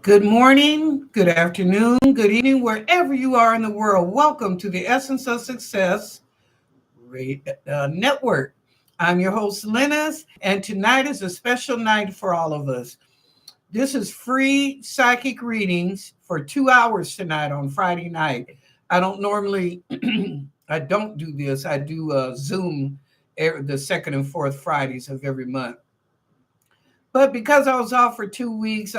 Good morning, good afternoon, good evening, wherever you are in the world. Welcome to the Essence of Success Network. I'm your host, Lennis, and tonight is a special night for all of us. This is free psychic readings for 2 hours tonight on Friday night. I don't normally, I don't do this. I do Zoom the second and fourth Fridays of every month. But because I was off for 2 weeks,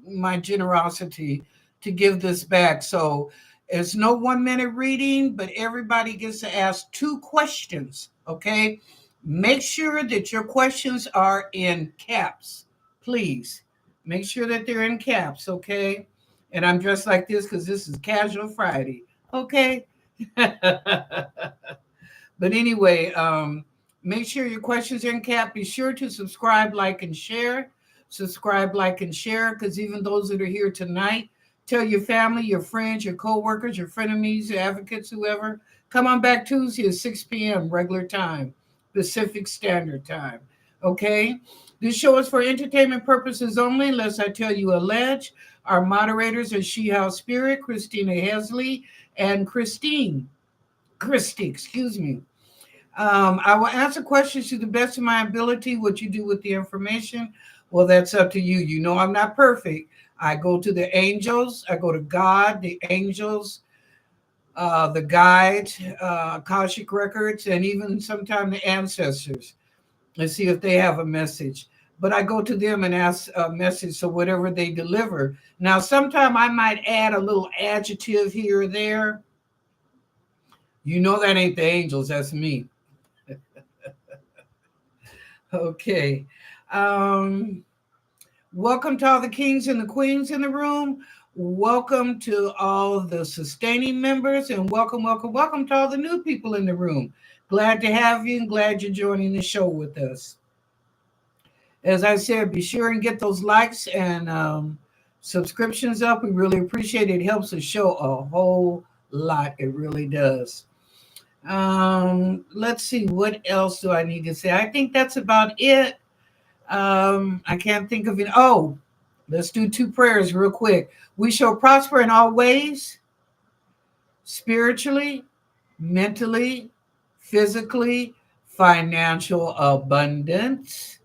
my generosity to give this back. So it's no 1 minute reading, but everybody gets to ask two questions. Okay. Make sure that your questions are in caps, please. Make sure that they're in caps. Okay. And I'm dressed like this because this is Casual Friday. Okay. But anyway, make sure your questions are in cap. Be sure to subscribe, like, and share. Subscribe, like, and share, because even those that are here tonight, tell your family, your friends, your co-workers, your frenemies, your advocates, whoever. Come on back Tuesday at 6 p.m. regular time, Pacific Standard Time. Okay? This show is for entertainment purposes only, unless I tell you allege. Our moderators are She House Spirit, Christina Hesley, and Christy, excuse me. I will answer questions to the best of my ability. What you do with the information, well, that's up to you. You know, I'm not perfect. I go to the angels, I go to God, the angels, the guides, Akashic records, and even sometimes the ancestors and see if they have a message. But I go to them and ask a message, so whatever they deliver. Now, sometimes I might add a little adjective here or there. You know that ain't the angels, that's me. Okay. Um, Welcome to all the kings and the queens in the room. Welcome to all the sustaining members, and welcome to all the new people in the room. Glad to have you and glad you're joining the show with us. As I said, be sure and get those likes and subscriptions up. We really appreciate it. It helps the show a whole lot. It really does. Let's see, what else do I need to say? I think that's about it. I can't think of it. Oh, let's do two prayers real quick. We shall prosper in all ways, spiritually, mentally, physically, financial abundance,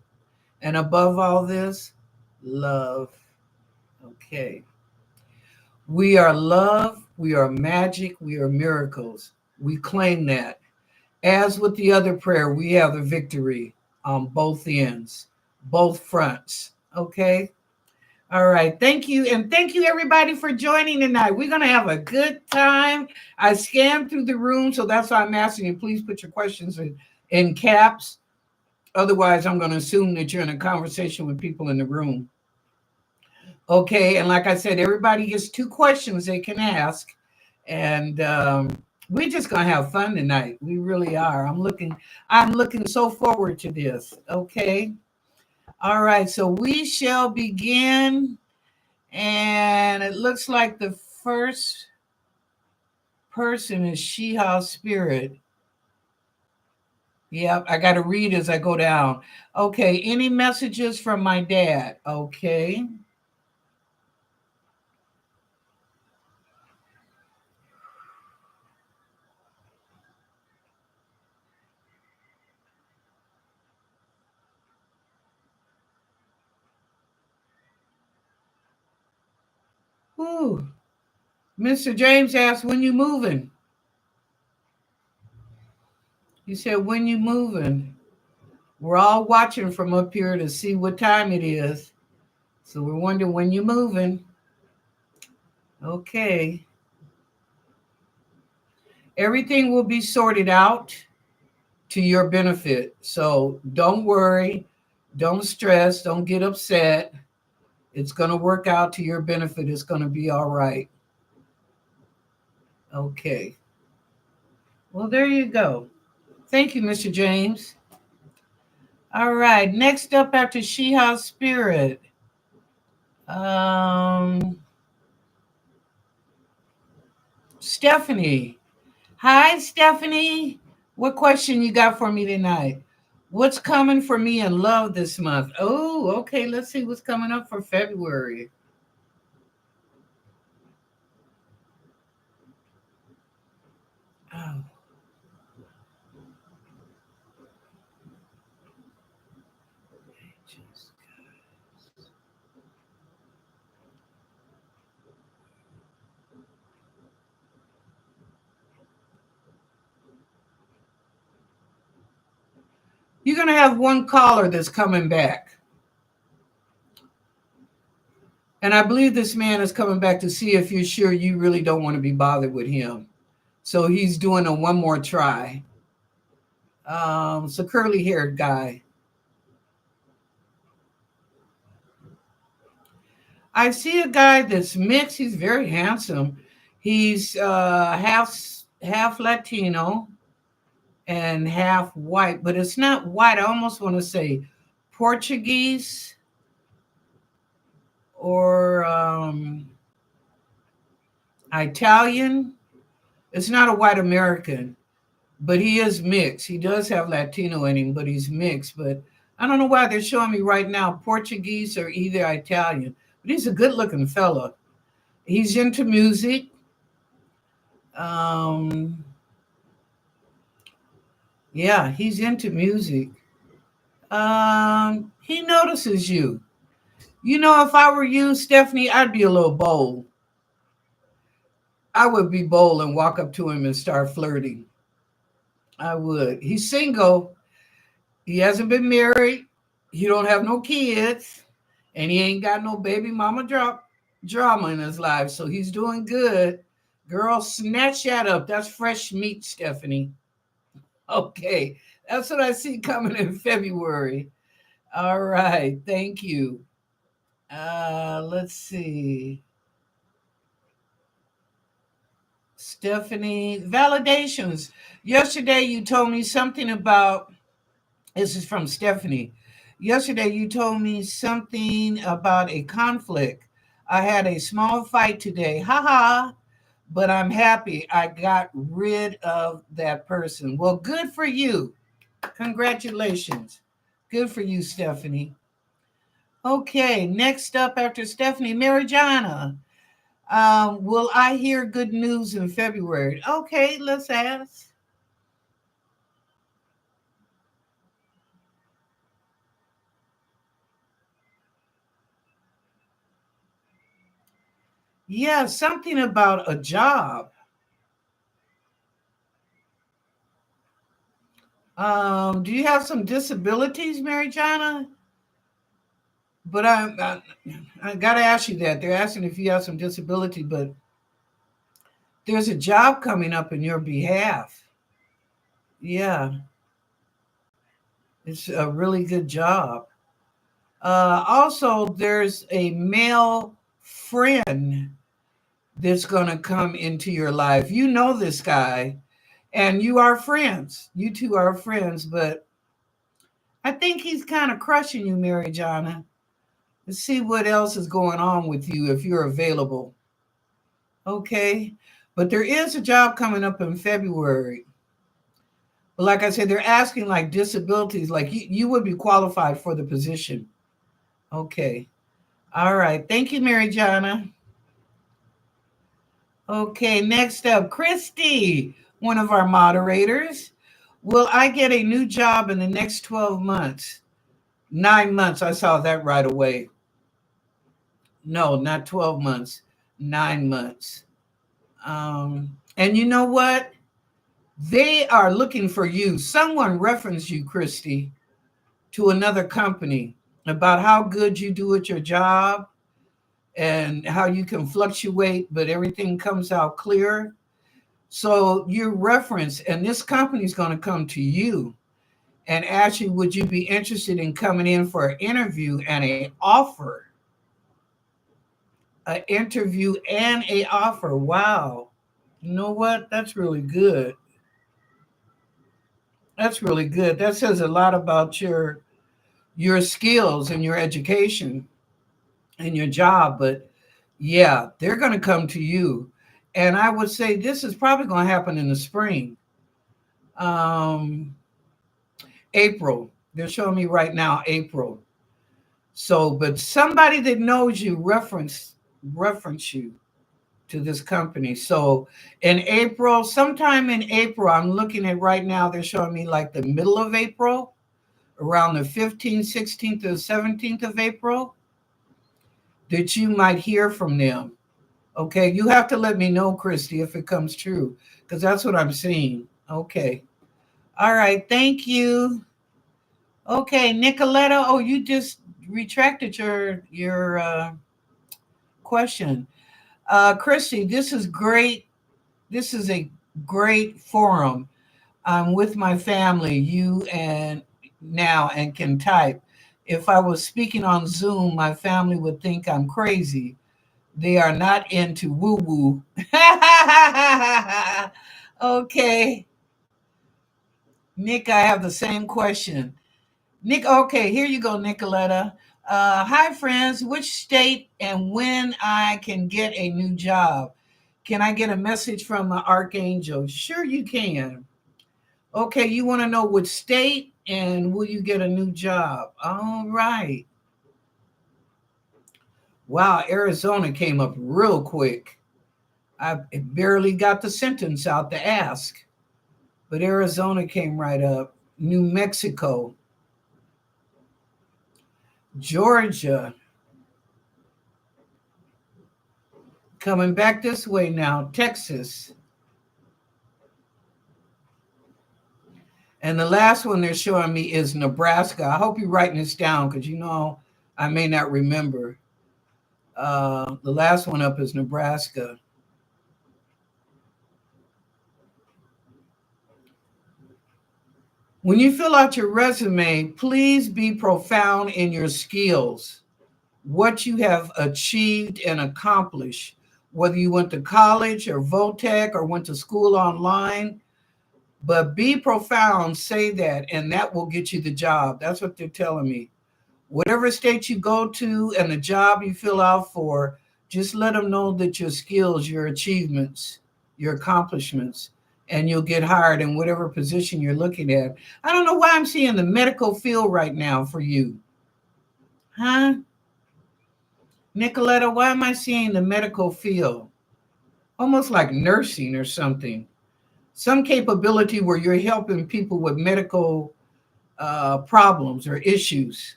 and above all this, love. Okay. We are love, we are magic, we are miracles. We claim that. As with the other prayer, we have the victory on both ends, both fronts. Okay. All right. Thank you. And thank you, everybody, for joining tonight. We're going to have a good time. I scanned through the room, so that's why I'm asking you. Please put your questions in caps. Otherwise, I'm going to assume that you're in a conversation with people in the room. Okay. And like I said, everybody gets two questions they can ask. And we're just going to have fun tonight. We really are. I'm looking so forward to this. Okay. All right, so we shall begin. And it looks like the first person is She-Ha Spirit. Yep, I got to read as I go down. Okay, any messages from my dad? Okay. Ooh. Mr. James asked, when you moving? He said, when you moving? We're all watching from up here to see what time it is. So we're wondering when you moving. Okay. Everything will be sorted out to your benefit. So don't worry, don't stress, don't get upset. It's going to work out to your benefit. It's going to be all right. Okay. Well, there you go. Thank you, Mr. James. All right. Next up after She-Ha Spirit. Stephanie. Hi, Stephanie. What question you got for me tonight? What's coming for me in love this month? Oh, okay. Let's see what's coming up for February. Oh, just- you're going to have one caller that's coming back. And I believe this man is coming back to see if you're sure you really don't want to be bothered with him. So he's doing a one more try. It's a curly haired guy. I see a guy that's mixed. He's very handsome. He's half Latino and half white, but it's not white. I almost want to say Portuguese or Italian. It's not a white American, but he is mixed. He does have Latino in him, but he's mixed. But I don't know why they're showing me right now Portuguese or either Italian. But he's a good looking fella. He's into music. Um, yeah, he's into music. He notices you. You know, if I were you, Stephanie, I'd be a little bold. I would be bold and walk up to him and start flirting. I would. He's single. He hasn't been married. He don't have no kids, and he ain't got no baby mama drama in his life. So he's doing good. Girl, snatch that up. That's fresh meat, Stephanie. Okay, that's what I see coming in February. All right, thank you. Let's see. Stephanie, validations. Yesterday you told me something about, this is from Stephanie. Yesterday you told me something about a conflict. I had a small fight today. Haha. But I'm happy I got rid of that person. Well, good for you. Congratulations. Good for you, Stephanie. Okay, next up after Stephanie, Mary Jana. Will I hear good news in February? Okay, let's ask. Yeah, something about a job. Do you have some disabilities, Mary Jana? But I got to ask you that. They're asking if you have some disability, but there's a job coming up in your behalf. Yeah, it's a really good job. Also, there's a male friend that's going to come into your life. You know this guy, and you are friends. You two are friends, but I think he's kind of crushing you, Mary Jana. Let's see what else is going on with you if you're available. Okay. But there is a job coming up in February. But like I said, they're asking like disabilities, like you would be qualified for the position. Okay. All right. Thank you, Mary Jana. Okay. Next up, Christy, one of our moderators. Will I get a new job in the next 12 months? 9 months. I saw that right away. No, not 12 months, 9 months. And you know what? They are looking for you. Someone referenced you, Christy, to another company about how good you do at your job and how you can fluctuate, but everything comes out clear. So you're referenced, and this company is going to come to you and ask you, would you be interested in coming in for an interview and a offer? An interview and a offer. Wow. You know what? That's really good. That's really good. That says a lot about your skills and your education and your job. But yeah, they're going to come to you. And I would say this is probably going to happen in the spring. Um, April. They're showing me right now April. So, but somebody that knows you reference you. to this company. So in April, sometime in April, I'm looking at right now, they're showing me like the middle of April, around the 15th, 16th, or 17th of April, that you might hear from them. Okay, you have to let me know, Christy, if it comes true, because that's what I'm seeing. Okay. All right, thank you. Okay, Nicoletta. Oh, you just retracted your question. Christy, this is great. This is a great forum. I'm with my family, you and now, and can type. If I was speaking on Zoom, my family would think I'm crazy. They are not into woo woo. Okay. Nick, I have the same question. Nick, okay, here you go, Nicoletta. Hi, friends. Which state and when I can get a new job? Can I get a message from an archangel? Sure, you can. Okay, you want to know which state and will you get a new job? All right. Wow, Arizona came up real quick. I barely got the sentence out to ask, but Arizona came right up. New Mexico, Georgia, coming back this way now, Texas. And the last one they're showing me is Nebraska. I hope you're writing this down because I may not remember. The last one up is Nebraska. When you fill out your resume, please be profound in your skills, what you have achieved and accomplished, whether you went to college or Votech or went to school online. But be profound, say that, and that will get you the job. That's what they're telling me. Whatever state you go to and the job you fill out for, just let them know that your skills, your achievements, your accomplishments, and you'll get hired in whatever position you're looking at. I don't know why I'm seeing the medical field right now for you. Huh? Nicoletta, why am I seeing the medical field? Almost like nursing or something. Some capability where you're helping people with medical problems or issues.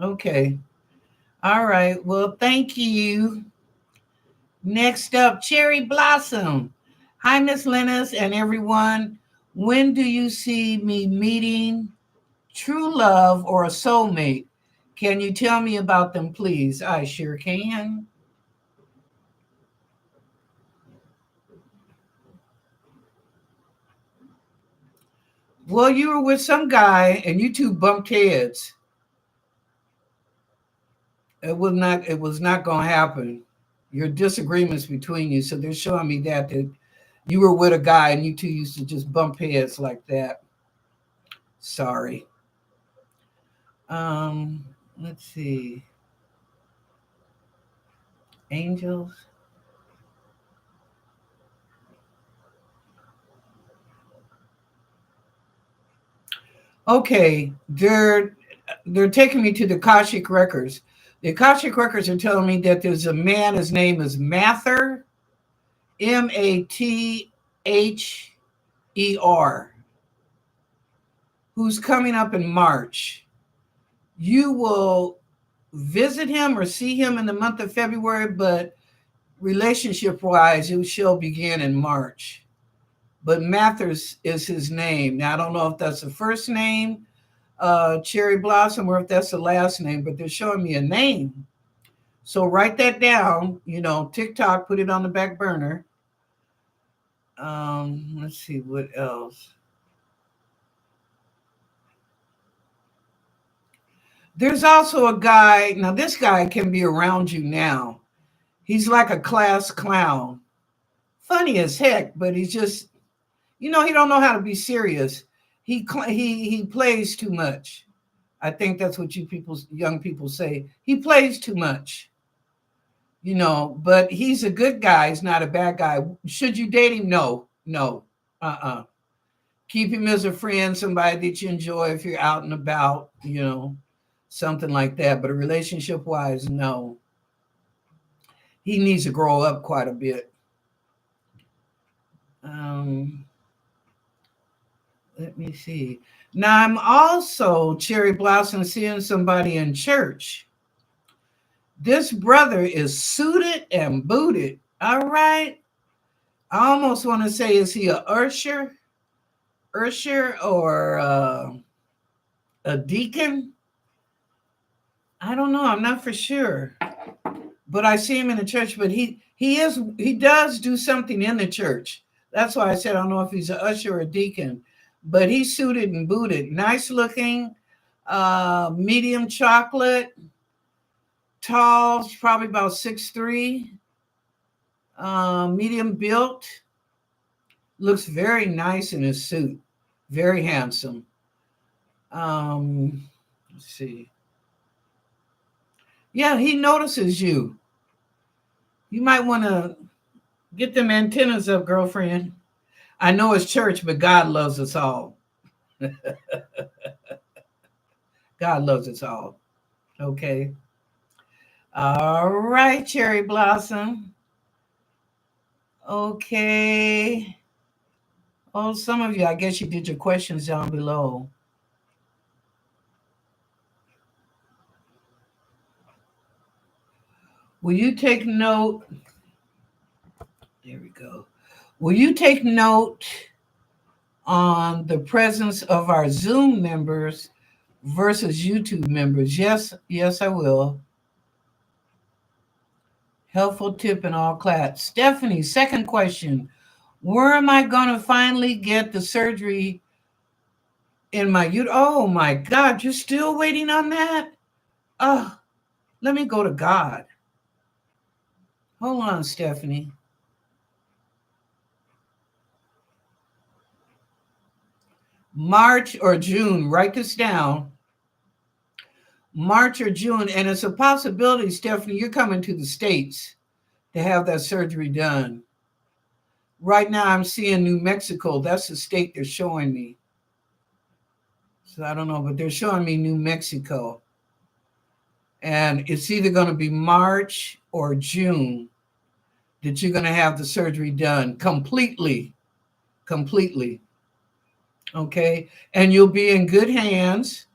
Okay. All right. Well, thank you. Next up, Cherry Blossom. Hi, Miss Lennis and everyone. When do you see me meeting true love or a soulmate? Can you tell me about them, please? I sure can. Well, you were with some guy and you two bumped heads. It was not gonna happen. Your disagreements between you. So they're showing me that you were with a guy and you two used to just bump heads like that. Sorry. Let's see. Angels. Okay, they're taking me to the Akashic records. The Akashic records are telling me that there's a man. His name is Mather, Mather, who's coming up in March. You will visit him or see him in the month of February, but relationship wise, it shall begin in March. But Mathers is his name. Now, I don't know if that's the first name, Cherry Blossom, or if that's the last name, but they're showing me a name. So write that down. TikTok, put it on the back burner. Let's see what else. There's also a guy. Now, this guy can be around you now. He's like a class clown. Funny as heck, but he's just, he don't know how to be serious. He plays too much. I think that's what young people say. He plays too much. But he's a good guy. He's not a bad guy. Should you date him? No, no. Keep him as a friend, somebody that you enjoy if you're out and about, something like that. But a relationship wise, no. He needs to grow up quite a bit. Um, let me see. Now I'm also cherry blossom seeing somebody in church. This brother is suited and booted. All right. I almost want to say, is he a usher, or a deacon? I don't know. I'm not for sure, but I see him in the church. But he does do something in the church. That's why I said I don't know if he's an usher or a deacon, but he's suited and booted, nice looking, medium chocolate, tall, probably about 6'3", medium built. Looks very nice in his suit, very handsome. Let's see. Yeah, he notices you. You might want to get them antennas up, girlfriend. I know it's church, but God loves us all. God loves us all. Okay. All right, Cherry Blossom. Okay. Oh, some of you, I guess you did your questions down below. Will you take note? There we go. Will you take note on the presence of our Zoom members versus YouTube members? Yes, yes, I will. Helpful tip in all class. Stephanie, second question. Where am I going to finally get the surgery in my uterus? Oh my God, you're still waiting on that? Oh, let me go to God. Hold on, Stephanie. March or June, write this down. March or June, and it's a possibility, Stephanie, you're coming to the States to have that surgery done. Right now, I'm seeing New Mexico. That's the state they're showing me. So I don't know, but they're showing me New Mexico. And it's either going to be March or June that you're going to have the surgery done completely. Completely. Okay. And you'll be in good hands.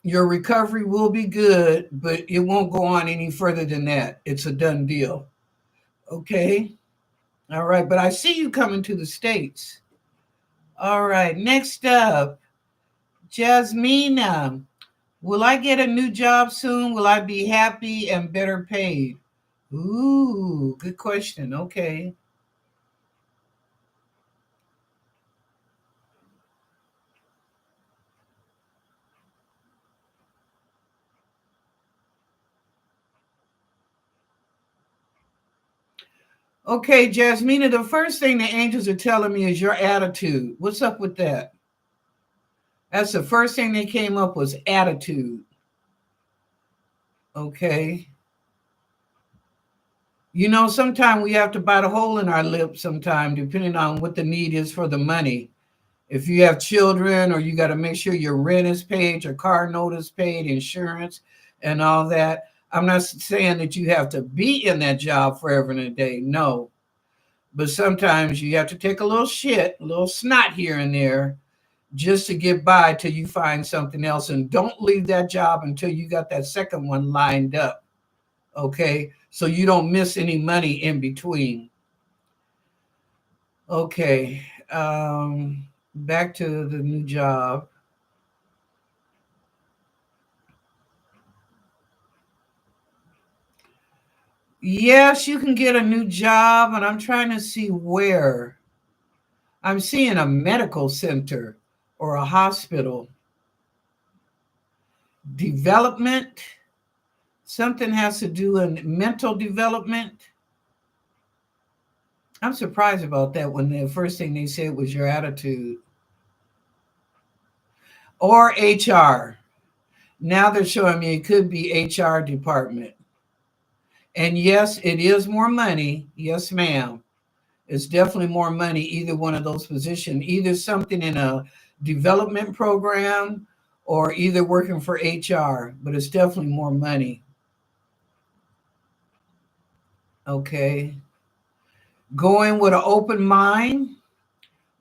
Your recovery will be good, but it won't go on any further than that. It's a done deal. Okay. All right. But I see you coming to the States. All right. Next up, Jasmina. Will I get a new job soon? Will I be happy and better paid? Ooh, good question. Okay. Okay, Jasmina, the first thing the angels are telling me is your attitude. What's up with that? That's the first thing they came up was attitude. Okay. You know, sometimes we have to bite a hole in our lip sometime, depending on what the need is for the money. If you have children or you got to make sure your rent is paid, your car note is paid, insurance, and all that. I'm not saying that you have to be in that job forever and a day. No. But sometimes you have to take a little shit, a little snot here and there just to get by till you find something else. And don't leave that job until you got that second one lined up. Okay. So you don't miss any money in between. Okay. Back to the new job. Yes, you can get a new job, and I'm trying to see where. I'm seeing a medical center or a hospital. Development, something has to do in mental development. I'm surprised about that when the first thing they said was your attitude. Or HR. Now they're showing me it could be HR department. And yes, it is more money. Yes, ma'am. It's definitely more money, either one of those positions, either something in a development program or either working for HR, but it's definitely more money. Okay. Go in with an open mind,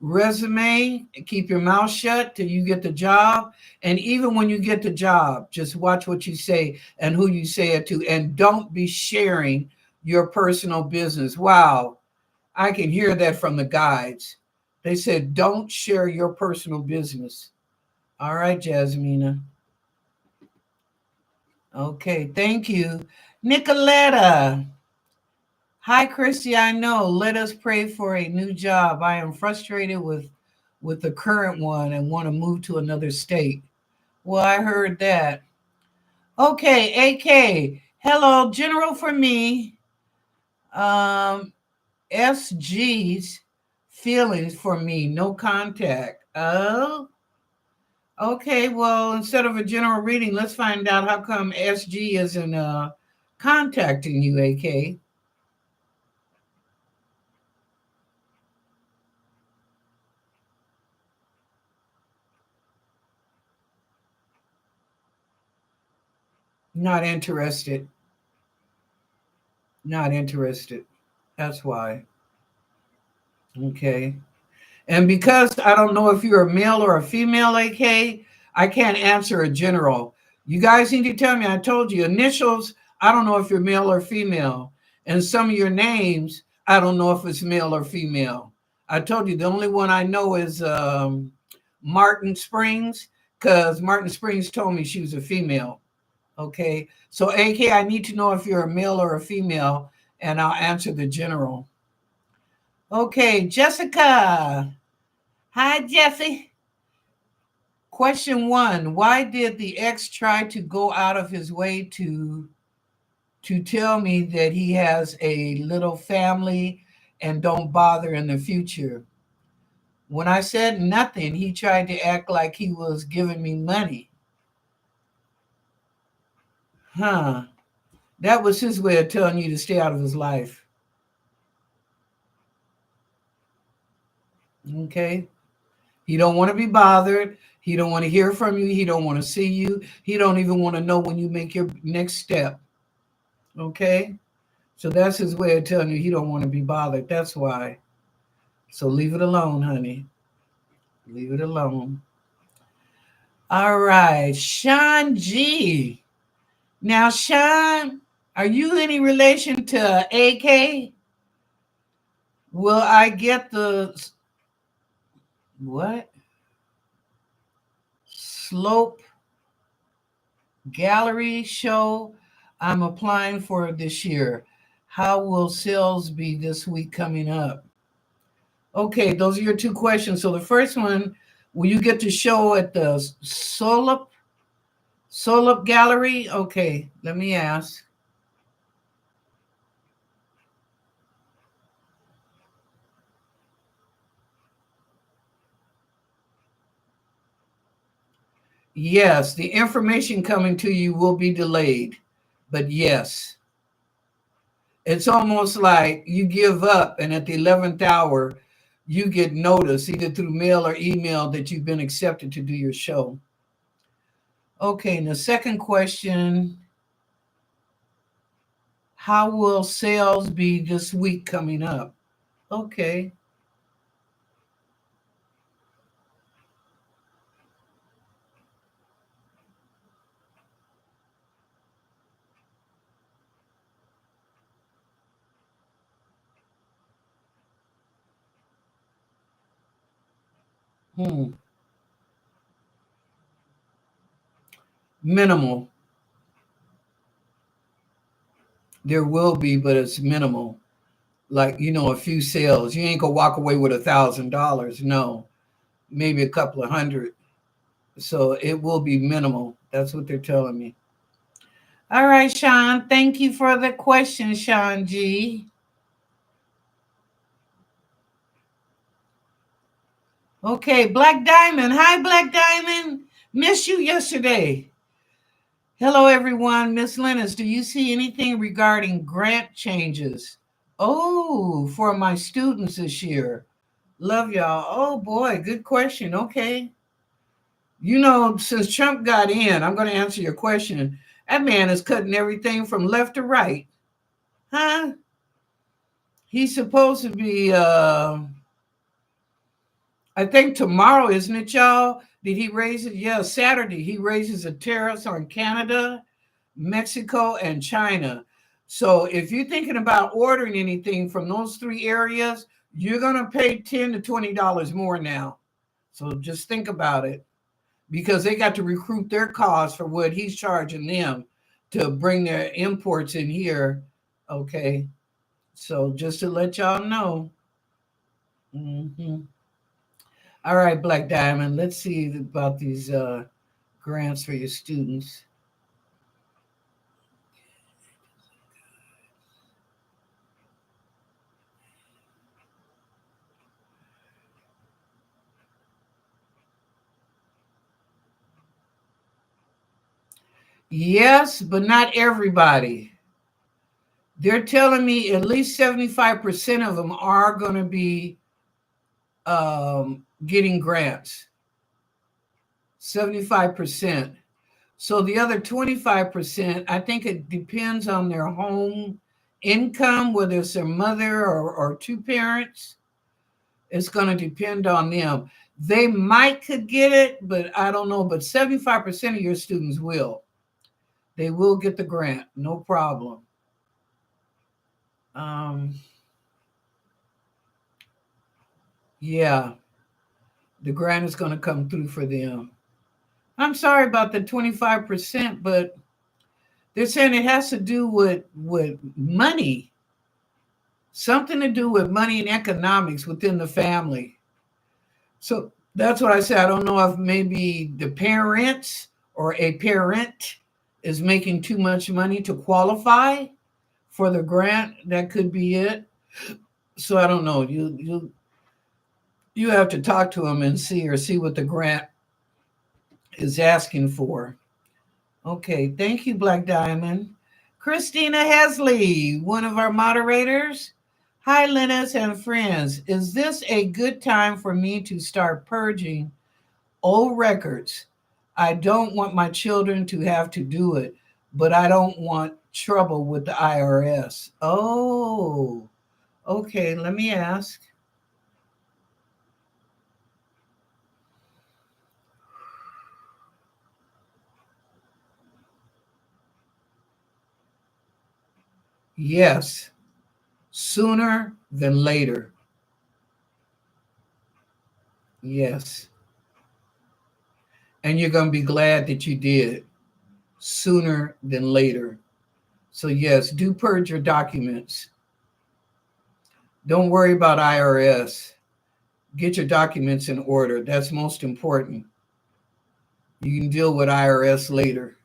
resume, keep your mouth shut till you get the job. And even when you get the job, just watch what you say and who you say it to. And don't be sharing your personal business. Wow. I can hear that from the guides. They said, don't share your personal business. All right, Jasmina. Okay, thank you. Nicoletta. Hi, Christy. I know. Let us pray for a new job. I am frustrated with the current one and want to move to another state. Well, I heard that. Okay, AK. Hello, General for me. Um, SG's feelings for me. No contact. Oh, okay. Well, instead of a general reading, let's find out how come SG isn't contacting you, AK. Not interested. Not interested. That's why. Okay. And because I don't know if you're a male or a female, AK, I can't answer a general. You guys need to tell me. I told you initials, I don't know if you're male or female. And some of your names, I don't know if it's male or female. I told you the only one I know is Martin Springs, because Martin Springs told me she was a female. Okay. So, AK, I need to know if you're a male or a female, and I'll answer the general. Okay, Jessica. Hi, Jesse. Question one: why did the ex try to go out of his way to tell me that he has a little family and don't bother in the future? When I said nothing, he tried to act like he was giving me money. Huh. That was his way of telling you to stay out of his life. Okay. He don't want to be bothered. He don't want to hear from you. He don't want to see you. He don't even want to know when you make your next step. Okay? So that's his way of telling you he don't want to be bothered. That's why. So leave it alone, honey. Leave it alone. All right, Sean G. Now, Sean, are you any relation to AK? Will I get the what? Slope Gallery show I'm applying for this year. How will sales be this week coming up? Okay, those are your two questions. So the first one, will you get to show at the Solup Gallery? Okay, let me ask. Yes, the information coming to you will be delayed, but yes. It's almost like you give up, and at the 11th hour, you get notice either through mail or email that you've been accepted to do your show. Okay, and the second question: how will sales be this week coming up? Okay. Hmm. Minimal. There will be, but it's minimal. Like, a few sales. You ain't gonna walk away with $1,000. No, maybe a couple of hundred. So it will be minimal. That's what they're telling me. All right, Sean. Thank you for the question, Sean G. Okay, Black Diamond. Hi, Black Diamond. Missed you yesterday. Hello, everyone. Miss Lennis, do you see anything regarding grant changes? Oh, for my students this year. Love y'all. Oh boy, good question. Okay. Since Trump got in, I'm going to answer your question. That man is cutting everything from left to right. Huh? He's supposed to be, I think tomorrow, isn't it, y'all? Did he raise it? Yeah, Saturday. He raises the tariffs on Canada, Mexico, and China. So if you're thinking about ordering anything from those three areas, you're going to pay $10 to $20 more now. So just think about it, because they got to recruit their costs for what he's charging them to bring their imports in here. Okay. So just to let y'all know. Hmm. All right, Black Diamond. Let's see about these grants for your students. Yes, but not everybody. They're telling me at least 75% of them are going to be getting grants. 75%. So the other 25%, I think it depends on their home income, whether it's their mother or two parents. It's going to depend on them. They might could get it, but I don't know. But 75% of your students will. They will get the grant, no problem. Um, yeah, the grant is going to come through for them. I'm sorry about the 25%, but they're saying it has to do with money, something to do with money and economics within the family. So that's what I said. I don't know if maybe the parents or a parent is making too much money to qualify for the grant. That could be it. So I don't know. You have to talk to them and see what the grant is asking for. Okay, thank you, Black Diamond. Christina Hesley, one of our moderators. Hi, Lennis and friends. Is this a good time for me to start purging old records? I don't want my children to have to do it, but I don't want trouble with the IRS. Oh, okay, let me ask. Yes, sooner than later. Yes. And you're going to be glad that you did sooner than later. So, yes, do purge your documents. Don't worry about IRS. Get your documents in order. That's most important. You can deal with IRS later.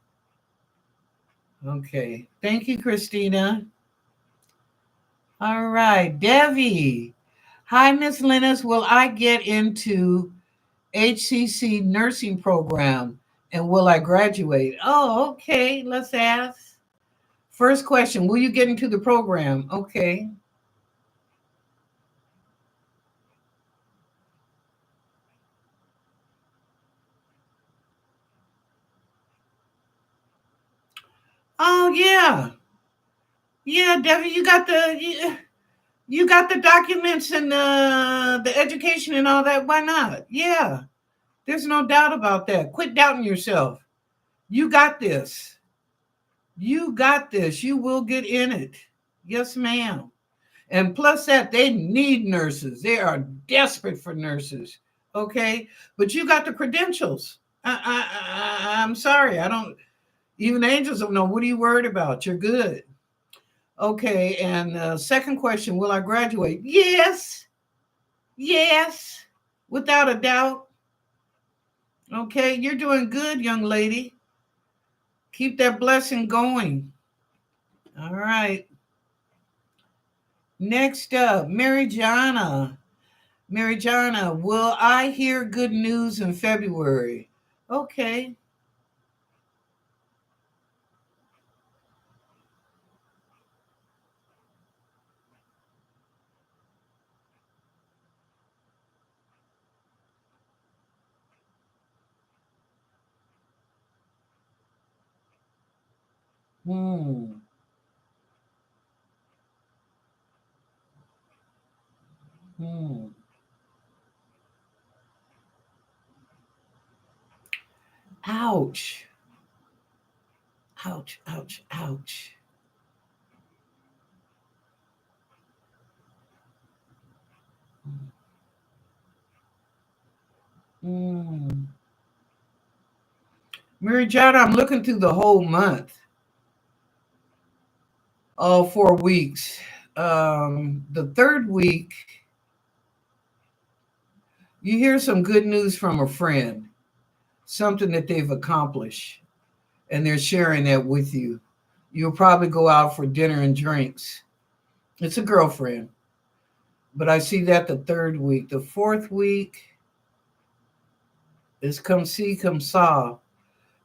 Okay. Thank you, Christina. All right. Devi. Hi, Miss Lennis. Will I get into HCC nursing program and will I graduate? Oh, okay. Let's ask. First question, will you get into the program? Okay. Oh yeah. Yeah, Debbie, you got the documents and the education and all that. Why not? Yeah. There's no doubt about that. Quit doubting yourself. You got this. You got this. You will get in it. Yes, ma'am. And plus that, they need nurses. They are desperate for nurses. Okay, but you got the credentials. I'm sorry. I don't. Even angels don't know. What are you worried about? You're good. Okay. And second question: will I graduate? Yes. Yes. Without a doubt. Okay. You're doing good, young lady. Keep that blessing going. All right. Next up, Mary Jana. Mary Jana, will I hear good news in February? Okay. Hmm. Mm. Ouch. Ouch, ouch, ouch. Mm. Mary John, I'm looking through the whole month, all 4 weeks. The third week, you hear some good news from a friend, something that they've accomplished, and they're sharing that with you. You'll probably go out for dinner and drinks. It's a girlfriend, but I see that the third week. The fourth week is come see, come saw,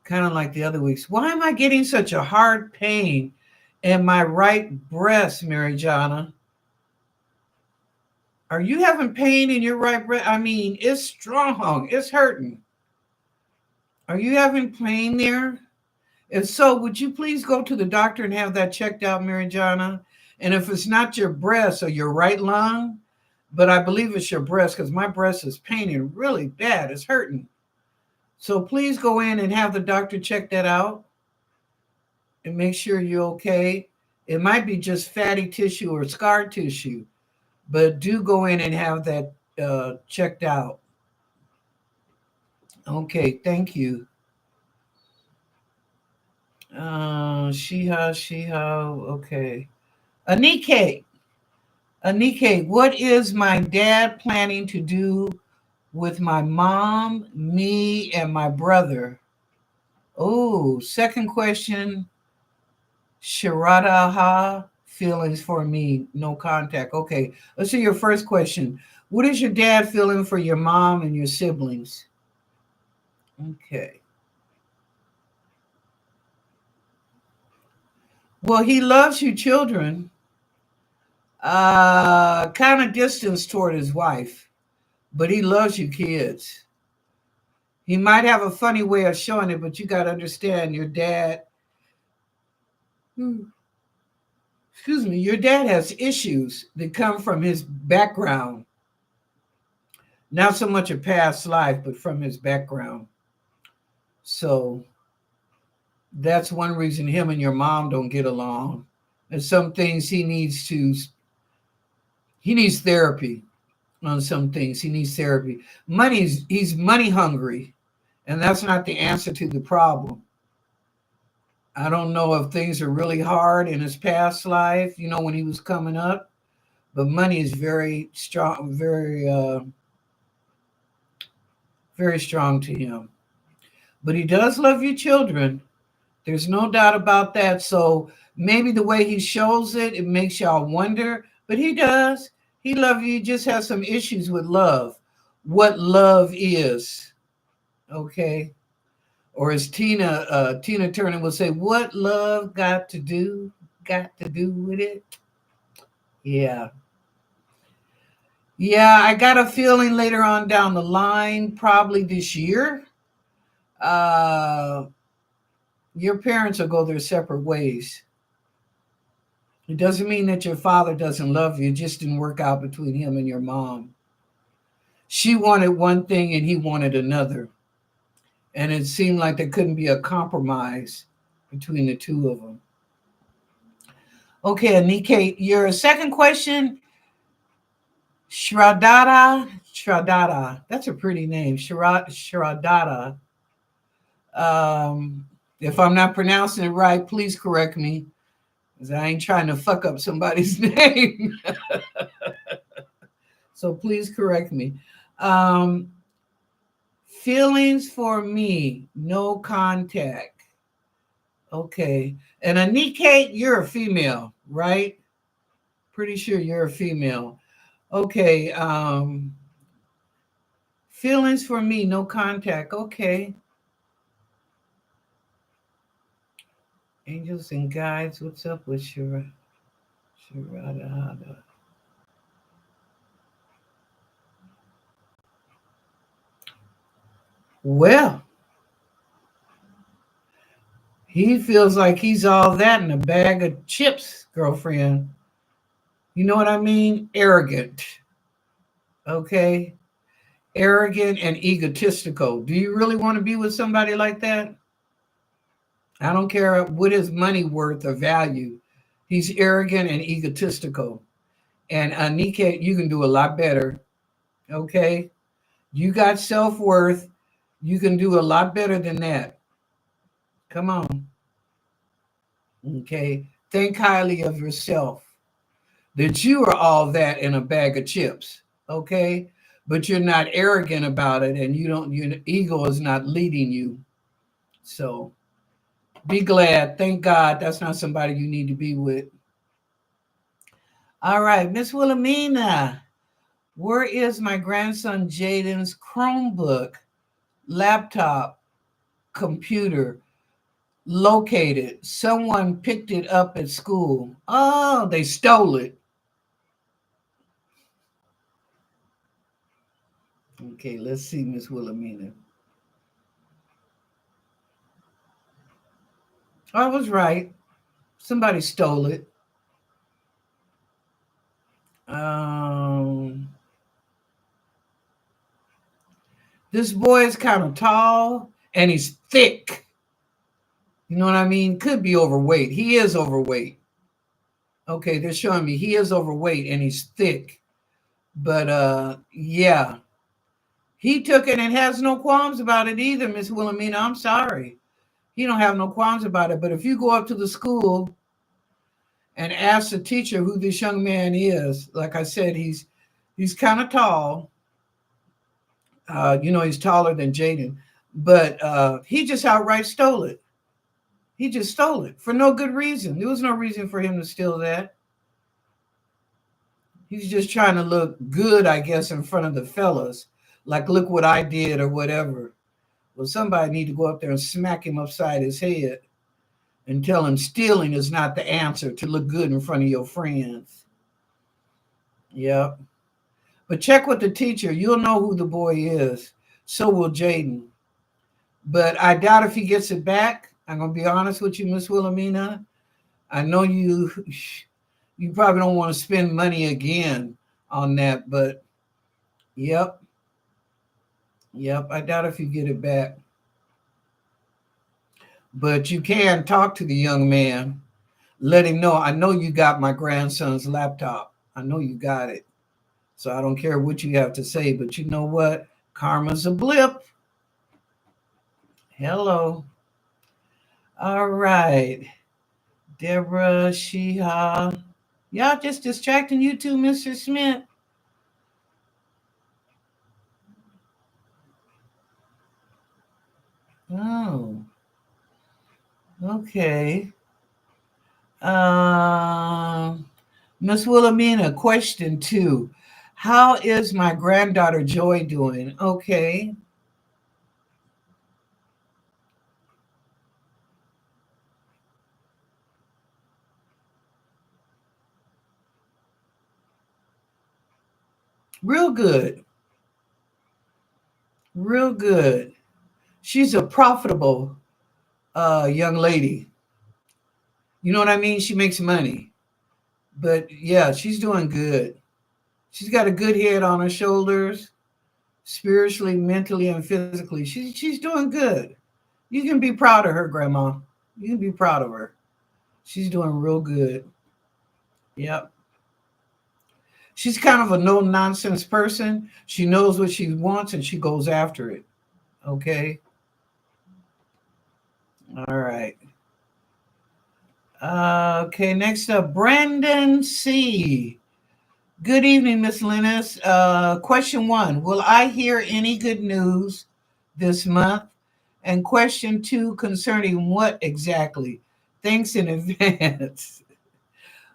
kind of like the other weeks. Why am I getting such a hard pain in my right breast, Mary Jana? Are you having pain in your right breast? I mean, it's strong. It's hurting. Are you having pain there? If so, would you please go to the doctor and have that checked out, Mary Jana? And if it's not your breast or your right lung, but I believe it's your breast because my breast is paining really bad. It's hurting. So please go in and have the doctor check that out and make sure you're okay. It might be just fatty tissue or scar tissue, but do go in and have that checked out. Okay, thank you. Shiha. Okay. Anike, Anike, what is my dad planning to do with my mom, me, and my brother? Oh, second question. Sharadaha, feelings for me, no contact. Okay, let's see your first question. What is your dad feeling for your mom and your siblings? Okay. Well, he loves you children. Kind of distance toward his wife, but he loves you kids. He might have a funny way of showing it, but you got to understand your dad, hmm, excuse me, your dad has issues that come from his background. Not so much a past life, but from his background. So that's one reason him and your mom don't get along. And some things he needs therapy on some things. He needs therapy. He's money hungry, and that's not the answer to the problem. I don't know if things are really hard in his past life, when he was coming up, but money is very strong, very strong to him. But he does love you children. There's no doubt about that. So maybe the way he shows it, it makes y'all wonder, but he does. He loves you. He just has some issues with love. What love is, okay? Or as Tina Turner would say, what love got to do with it? Yeah. Yeah, I got a feeling later on down the line, probably this year, uh, your parents will go their separate ways. It doesn't mean that your father doesn't love you. It just didn't work out between him and your mom. She wanted one thing and he wanted another. And it seemed like there couldn't be a compromise between the two of them. Okay, Anike, your second question, Shradada. That's a pretty name, Shradada. If I'm not pronouncing it right, please correct me, because I ain't trying to fuck up somebody's name. So please correct me. Um, Feelings for me, no contact. Okay. And Anike, you're a female, right? Pretty sure you're a female. Okay. Feelings for me, no contact. Okay. Angels and guides, what's up with Shirada? Well, he feels like he's all that in a bag of chips, girlfriend. You know what I mean? Arrogant. Okay. Arrogant and egotistical. Do you really want to be with somebody like that? I don't care what his money worth or value. He's arrogant and egotistical. And Anika, you can do a lot better. Okay. You got self worth. You can do a lot better than that. Come on. Okay. Think highly of yourself. That you are all that in a bag of chips. Okay. But you're not arrogant about it, and you don't, your ego is not leading you. So be glad. Thank God that's not somebody you need to be with. All right, Miss Wilhelmina, where is my grandson Jaden's Chromebook, laptop, computer located? Someone picked it up at school. Oh, they stole it. Okay, let's see, Miss Wilhelmina. I was right. Somebody stole it. Um, this boy is kind of tall and he's thick. You know what I mean? Could be overweight. He is overweight. Okay, they're showing me he is overweight and he's thick. But yeah, he took it and has no qualms about it either, Miss Wilhelmina. I'm sorry. He don't have no qualms about it. But if you go up to the school and ask the teacher who this young man is, like I said, he's kind of tall. He's taller than Jaden, but he just outright stole it. He just stole it for no good reason. There was no reason for him to steal that. He's just trying to look good, I guess, in front of the fellas. Like, look what I did or whatever. Well, somebody need to go up there and smack him upside his head and tell him stealing is not the answer to look good in front of your friends. Yep. But check with the teacher. You'll know who the boy is. So will Jaden. But I doubt if he gets it back. I'm going to be honest with you, Miss Wilhelmina. I know you probably don't want to spend money again on that, but yep. Yep, I doubt if you get it back. But you can talk to the young man. Let him know, I know you got my grandson's laptop. I know you got it. So I don't care what you have to say, but you know what? Karma's a blip. Hello. All right. Deborah, Sheha. Y'all just distracting you too, Mr. Smith. Oh, okay. Um, Miss Wilhelmina, question two. How is my granddaughter Joy doing? Okay. Real good. Real good. She's a profitable young lady. You know what I mean? She makes money. But yeah, she's doing good. She's got a good head on her shoulders, spiritually, mentally, and physically. She's doing good. You can be proud of her, Grandma. You can be proud of her. She's doing real good. Yep. She's kind of a no nonsense person. She knows what she wants and she goes after it. Okay. All right. Okay. Next up, Brandon C. Good evening, Miss Lennis. Question one: will I hear any good news this month? And question two, concerning what exactly? Thanks in advance.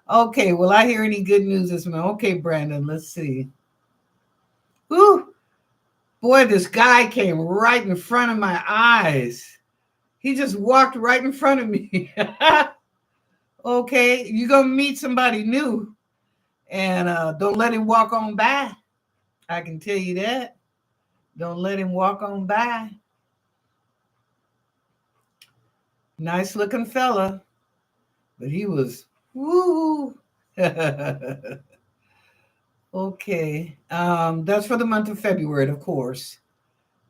Okay. Will I hear any good news this month? Okay, Brandon. Let's see. Whew. Boy, this guy came right in front of my eyes. He just walked right in front of me. Okay, you're gonna meet somebody new, and don't let him walk on by. I can tell you that. Don't let him walk on by. Nice looking fella, but he was woo. Okay. That's for the month of February, of course.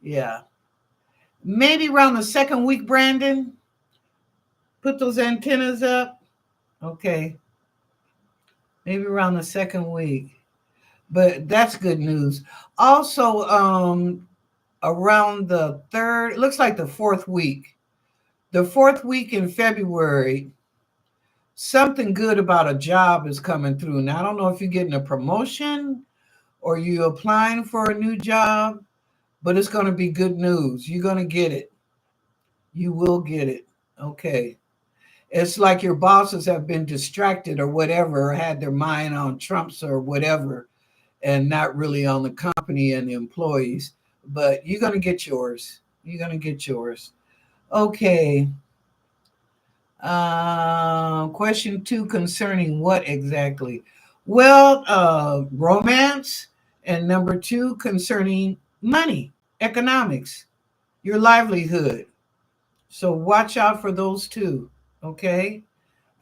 Yeah. Maybe around the second week, Brandon. Put those antennas up. Okay. Maybe around the second week. But that's good news. Also, around the third, it looks like the fourth week. The fourth week in February, something good about a job is coming through. Now, I don't know if you're getting a promotion or you applying for a new job, but it's going to be good news. You're going to get it. You will get it. Okay. It's like your bosses have been distracted or whatever, or had their mind on Trump's or whatever, and not really on the company and the employees. But you're going to get yours. You're going to get yours. Okay. Question 2 concerning what exactly? Well, romance. And number 2 concerning money, economics, your livelihood. So watch out for those two. Okay.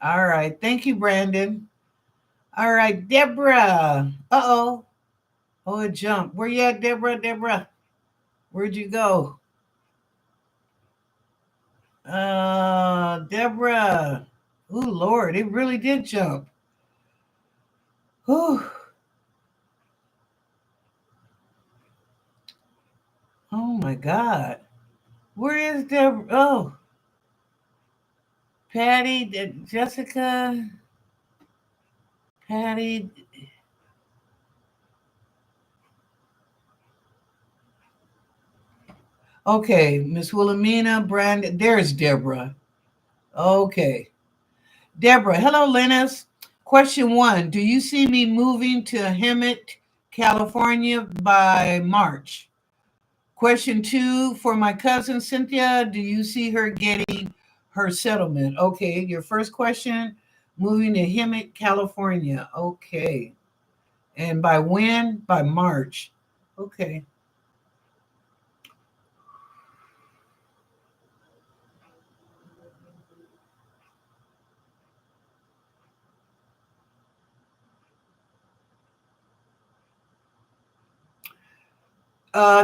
All right. Thank you, Brandon. All right, Deborah. Uh-oh. Oh, it jumped. Where you at, Deborah? Deborah, where'd you go? Deborah. Oh, Lord, it really did jump. Whew. Oh, my God. Where is Deborah? Oh, Patty, Jessica, Patty. Okay, Miss Wilhelmina, Brandon. There's Deborah. Okay. Deborah, hello, Lennis. Question 1. Do you see me moving to Hemet, California by March? Question 2. For my cousin Cynthia, do you see her getting her settlement? Okay. Your first question, moving to Hemet, California. Okay. And by when? By March. Okay.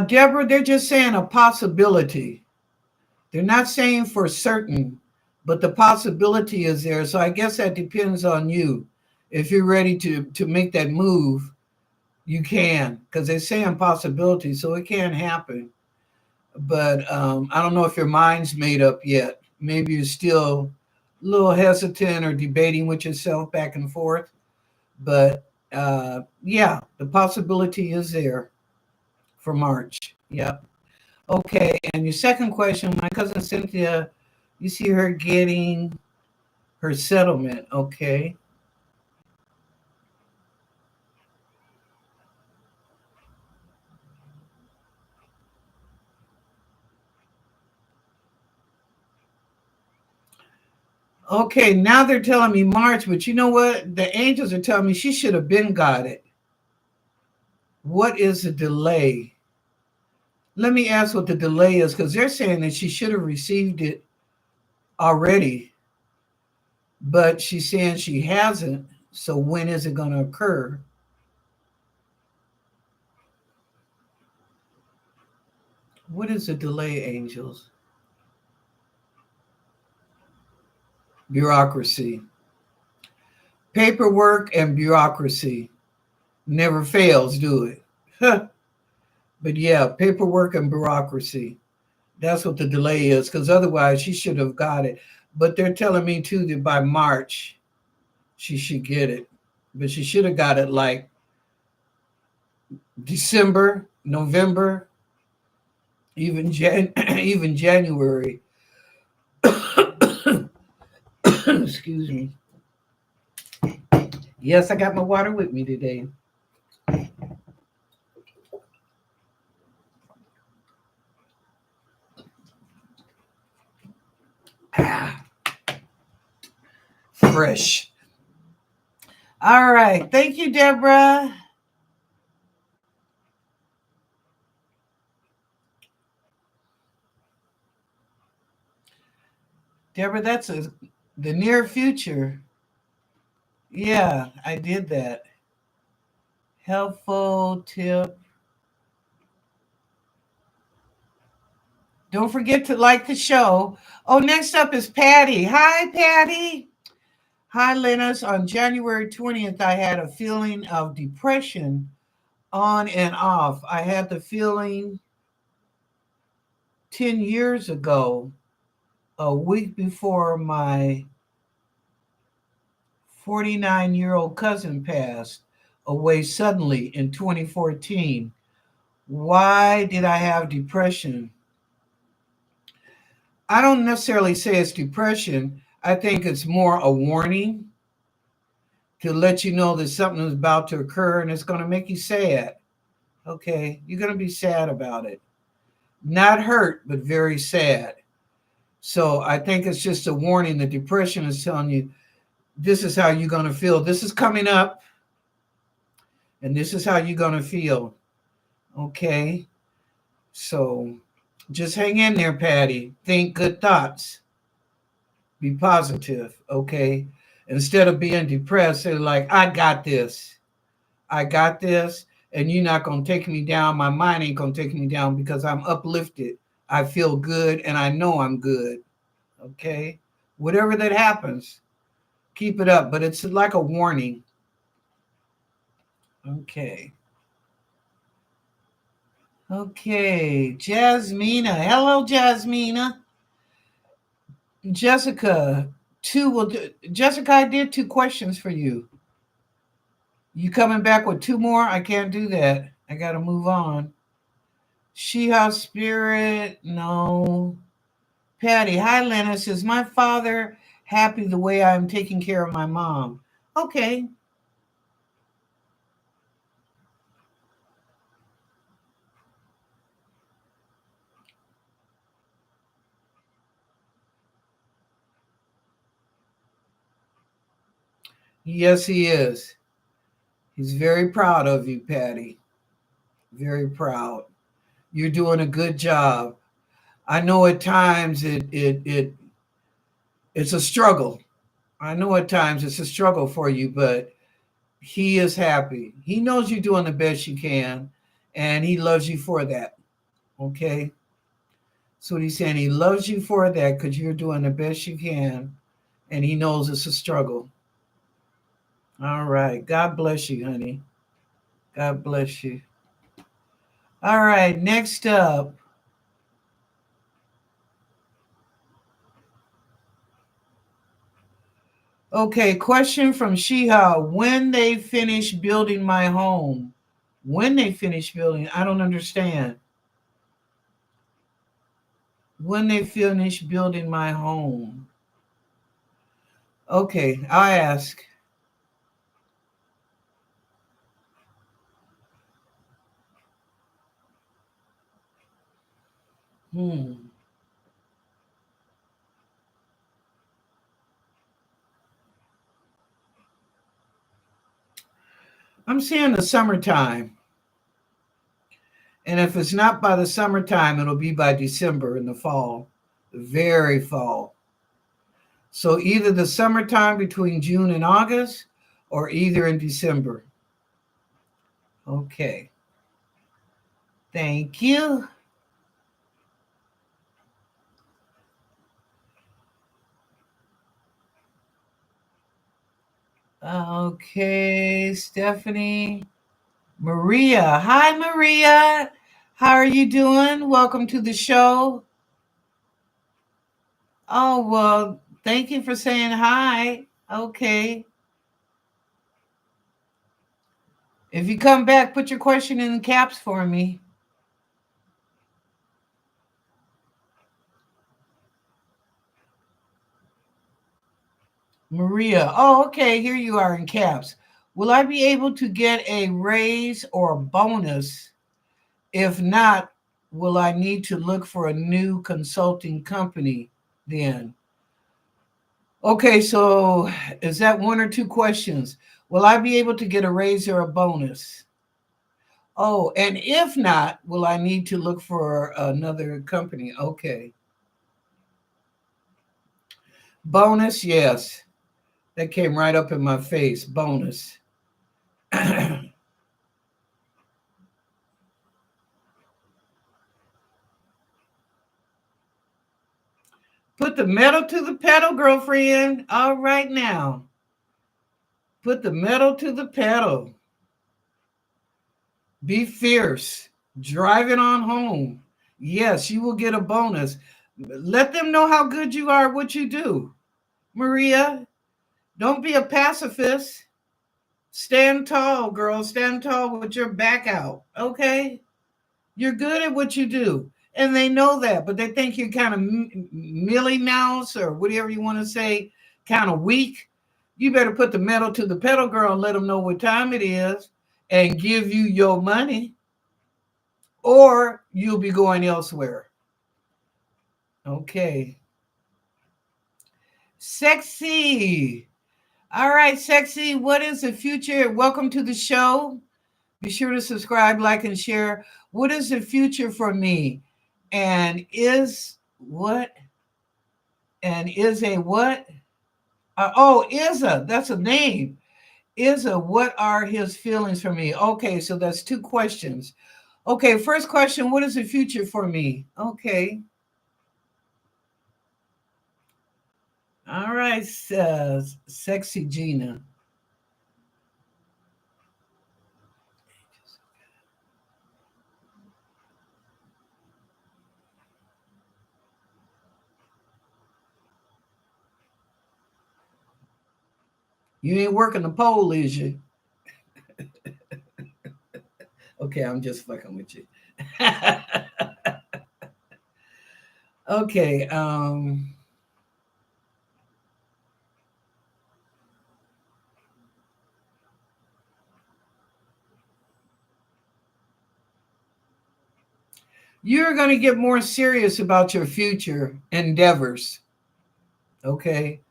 Deborah, they're just saying a possibility. They're not saying for certain, but the possibility is there. So I guess that depends on you. If you're ready to make that move, you can, because they're saying possibility, so it can happen. But I don't know if your mind's made up yet. Maybe you're still a little hesitant or debating with yourself back and forth. But yeah, the possibility is there for March. Yep. Okay, and your second question, my cousin Cynthia, you see her getting her settlement. Okay. Okay, now they're telling me March, but you know what? The angels are telling me she should have been got it. What is the delay? Let me ask what the delay is, because they're saying that she should have received it already, but she's saying she hasn't. So when is it going to occur? What is the delay, angels? Bureaucracy. Paperwork and bureaucracy never fails, do it? But yeah, paperwork and bureaucracy. That's what the delay is, because otherwise she should have got it. But they're telling me too that by March she should get it. But she should have got it like December, November, even even January. Excuse me. Yes, I got my water with me today. Ah, fresh. All right. Thank you, Deborah. Deborah, the near future. Yeah, I did that. Helpful tip. Don't forget to like the show. Oh, next up is Patty. Hi, Patty. Hi, Lennis. On January 20th, I had a feeling of depression on and off. I had the feeling 10 years ago, a week before my 49-year-old cousin passed away suddenly in 2014. Why did I have depression? I don't necessarily say it's depression. I think it's more a warning to let you know that something is about to occur and it's going to make you sad. Okay, you're going to be sad about it. Not hurt, but very sad. So I think it's just a warning. The depression is telling you this is how you're going to feel. This is coming up, and this is how you're going to feel. Okay, so just hang in there, Patty. Think good thoughts. Be positive. Okay, instead of being depressed, say like, I got this. I got this, and you're not going to take me down. My mind ain't going to take me down because I'm uplifted. I feel good, and I know I'm good. Okay, whatever that happens, keep it up. But it's like a warning. Okay. Okay, Jasmina. Hello, Jasmina. Jessica, Jessica, I did two questions for you. You coming back with two more? I can't do that. I got to move on. She House Spirit, no. Patty, hi, Lennis. Is my father happy the way I'm taking care of my mom? Okay. Yes, he is. He's very proud of you, Patty. Very proud. You're doing a good job. I know at times it's a struggle. I know at times it's a struggle for you, but he is happy. He knows you're doing the best you can, and he loves you for that. Okay? So what he's saying, he loves you for that because you're doing the best you can, and he knows it's a struggle. All right. God bless you, honey. God bless you. All right. Next up. Okay. Question from Shiha. When they finish building my home? When they finish building? I don't understand. When they finish building my home? Okay. I'll ask. Hmm. I'm seeing the summertime. And if it's not by the summertime, it'll be by December in the fall, very fall. So either the summertime between June and August or either in December. Okay. Thank you. Okay, Stephanie. Maria. Hi, Maria. How are you doing? Welcome to the show. Oh, well, thank you for saying hi. Okay. If you come back, put your question in caps for me. Maria. Oh, okay. Here you are in caps. Will I be able to get a raise or a bonus? If not, will I need to look for a new consulting company then? Okay, so is that one or two questions? Will I be able to get a raise or a bonus? Oh, and if not, will I need to look for another company? Okay. Bonus, yes. That came right up in my face. Bonus. Put the metal to the pedal, girlfriend. All right now. Put the metal to the pedal. Be fierce. Drive it on home. Yes, you will get a bonus. Let them know how good you are, what you do. Maria, don't be a pacifist. Stand tall, girl. Stand tall with your back out. Okay? You're good at what you do. And they know that, but they think you're kind of milly mouse or whatever you want to say, kind of weak. You better put the metal to the pedal, girl, and let them know what time it is and give you your money, or you'll be going elsewhere. Okay. Sexy. All right, sexy. What is the future? Welcome to the show. Be sure to subscribe, like, and share. What is the future for me? And is what? And is a what? Is a. That's a name. Is a. What are his feelings for me? Okay, so that's two questions. Okay, first question. What is the future for me? Okay. All right, sexy Gina. You ain't working the pole, is you? Okay, I'm just fucking with you. Okay. You're going to get more serious about your future endeavors. Okay.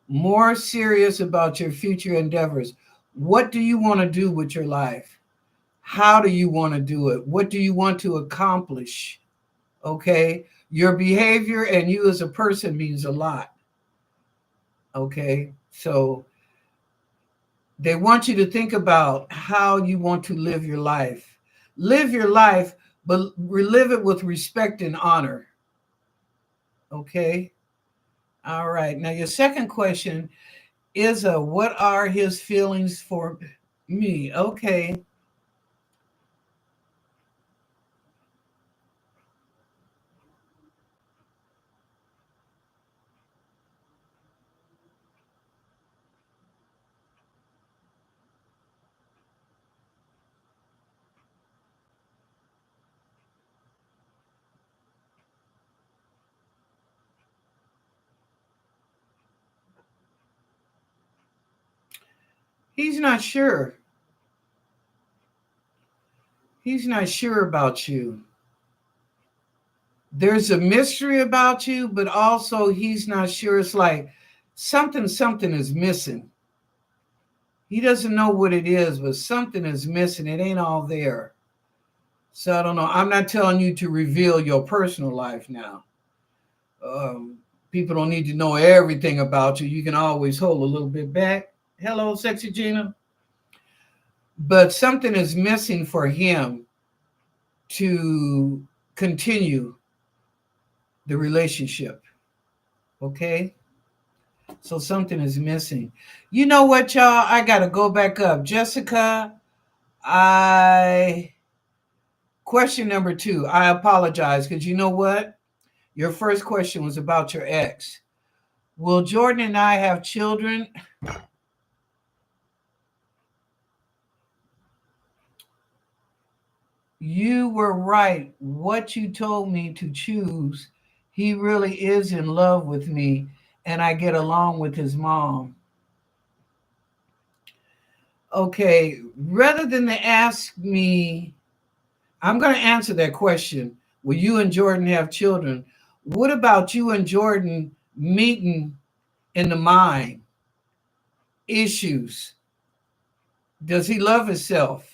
More serious about your future endeavors. What do you want to do with your life? How do you want to do it? What do you want to accomplish? Okay. Your behavior and you as a person means a lot. Okay. So they want you to think about how you want to live your life. Live your life, but live it with respect and honor. Okay. All right. Now, your second question is what are his feelings for me? Okay. He's not sure. He's not sure about you. There's a mystery about you, but also he's not sure. It's like something is missing. He doesn't know what it is, but something is missing. It ain't all there. So I don't know. I'm not telling you to reveal your personal life now. People don't need to know everything about you. You can always hold a little bit back. Hello, sexy Gina. But something is missing for him to continue the relationship. Okay? So something is missing. You know what, y'all? I got to go back up. Jessica, I. Question number 2. I apologize because you know what? Your first question was about your ex. Will Jordan and I have children? You were right. What you told me to choose, he really is in love with me, and I get along with his mom. Okay, rather than to ask me, I'm going to answer that question. Will you and Jordan have children? What about you and Jordan meeting in the mind? Issues. Does he love himself?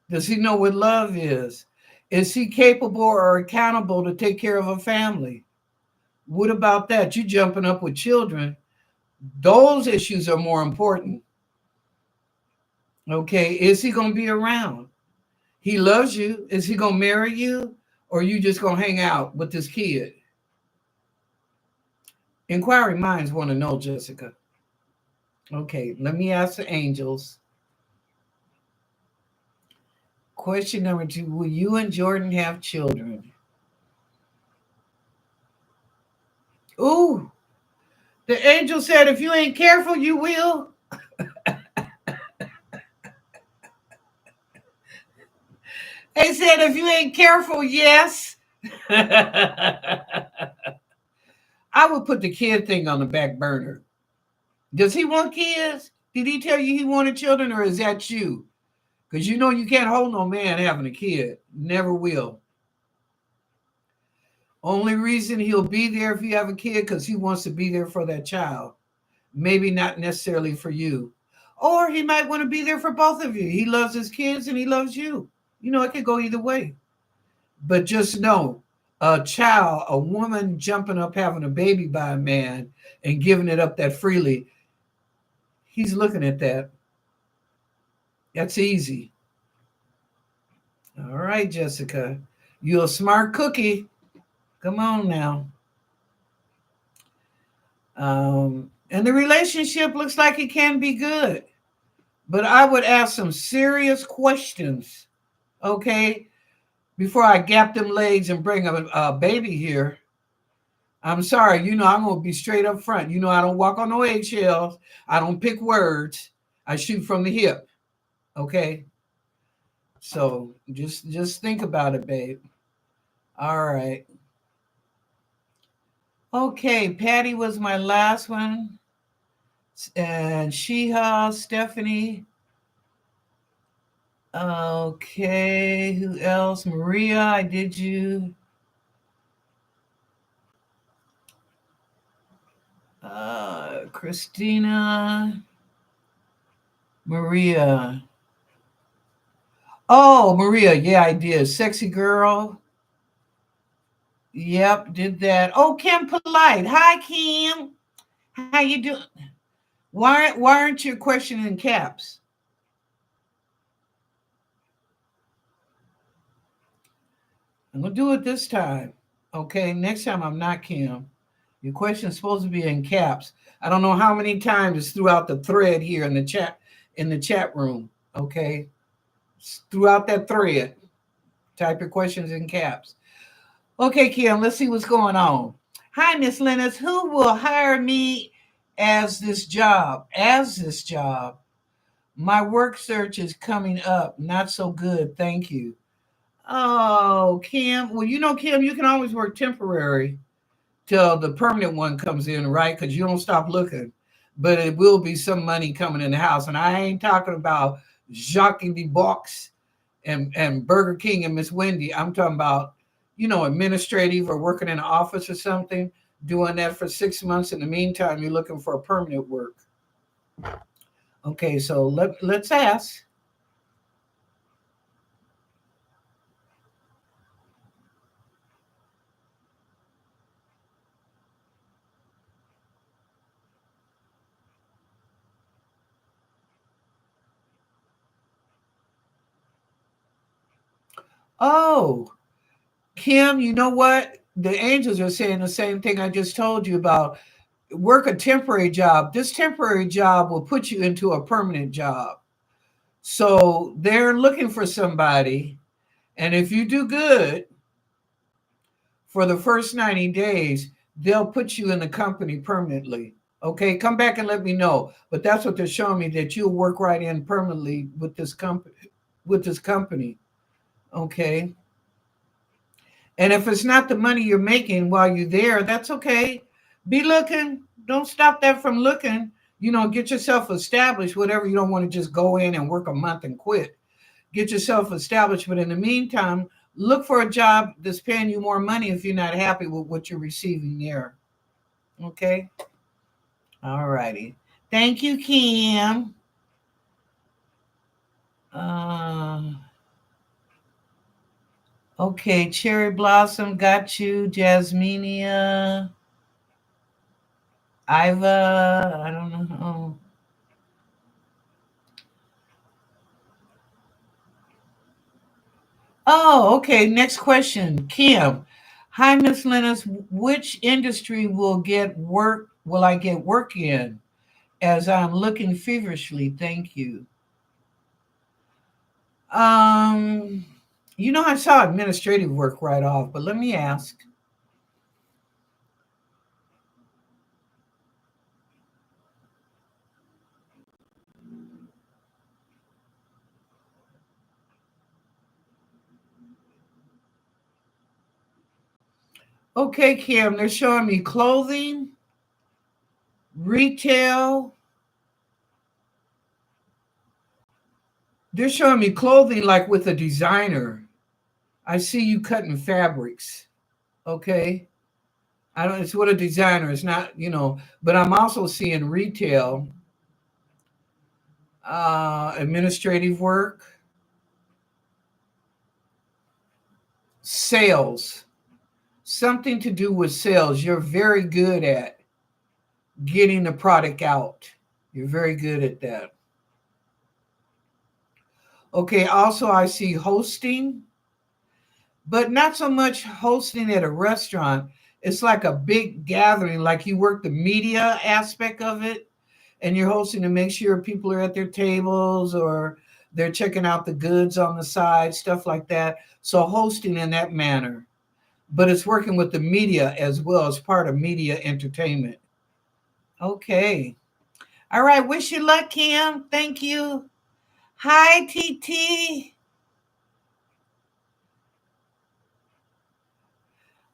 Does he know what love is? Is he capable or accountable to take care of a family? What about that? You jumping up with children. Those issues are more important. Okay. Is he going to be around? He loves you. Is he going to marry you? Or are you just going to hang out with this kid? Inquiring minds want to know, Jessica. Okay, let me ask the angels. Question number 2: will you and Jordan have children? Ooh, the angel said, if you ain't careful, you will. They said, if you ain't careful, yes. I would put the kid thing on the back burner. Does he want kids? Did he tell you he wanted children, or is that you? Because you know you can't hold no man having a kid. Never will. Only reason he'll be there if you have a kid because he wants to be there for that child. Maybe not necessarily for you. Or he might want to be there for both of you. He loves his kids and he loves you. You know, it could go either way. But just know, a child, a woman jumping up having a baby by a man and giving it up that freely, he's looking at that. That's easy. All right, Jessica. You're a smart cookie. Come on now. And the relationship looks like it can be good. But I would ask some serious questions, okay, before I gap them legs and bring a baby here. I'm sorry, you know, I'm going to be straight up front. You know, I don't walk on no eggshells. I don't pick words. I shoot from the hip, okay? So just think about it, babe. All right. Okay, Patty was my last one. And Sheha, Stephanie. Okay, who else? Maria, I did you. Christina, Maria. Oh, Maria, yeah, I did. Sexy girl. Yep, did that. Oh, Kim Polite. Hi, Kim. How you doing? Why aren't you questioning in caps? I'm gonna do it this time. Okay, next time I'm not Kim. Your question is supposed to be in caps. I don't know how many times throughout the thread here in the chat room. Okay, throughout that thread, type your questions in caps. Okay, Kim, let's see what's going on. Hi, Miss Lennis. Who will hire me as this job? As this job. My work search is coming up. Not so good. Thank you. Oh, Kim. Well, you know, Kim, you can always work temporary till the permanent one comes in, right? Because you don't stop looking. But it will be some money coming in the house. And I ain't talking about Jacques in the Box and Burger King and Miss Wendy. I'm talking about, you know, administrative or working in an office or something, doing that for 6 months. In the meantime, you're looking for a permanent work. Okay, so let's ask. Oh, Kim, you know what? The angels are saying the same thing I just told you about. Work a temporary job. This temporary job will put you into a permanent job. So they're looking for somebody. And if you do good for the first 90 days, they'll put you in the company permanently. Okay, come back and let me know. But that's what they're showing me, that you'll work right in permanently with this company. With this company. Okay. And if it's not the money you're making while you're there, that's okay. Be looking. Don't stop that from looking. You know, get yourself established, whatever. You don't want to just go in and work a month and quit. Get yourself established. But in the meantime, look for a job that's paying you more money if you're not happy with what you're receiving there. Okay? All righty. Thank you, Kim. Uh, okay, Cherry Blossom, got you. Jasminia. Iva, I don't know. Oh, okay. Next question. Kim, Hi, Miss Lennis. Which industry will I get work in as I'm looking feverishly? Thank you. Um, I saw administrative work right off, but let me ask. Okay, Kim, they're showing me clothing, retail. They're showing me clothing like with a designer. I see you cutting fabrics. Okay. I don't, it's what a designer is not, but I'm also seeing retail, administrative work, sales, something to do with sales. You're very good at getting the product out. You're very good at that. Okay. Also, I see hosting, but not so much hosting at a restaurant. It's like a big gathering, like you work the media aspect of it, and you're hosting to make sure people are at their tables or they're checking out the goods on the side, stuff like that. So hosting in that manner, but it's working with the media as well as part of media entertainment. Okay. All right. Wish you luck, Kim. Thank you. Hi, TT.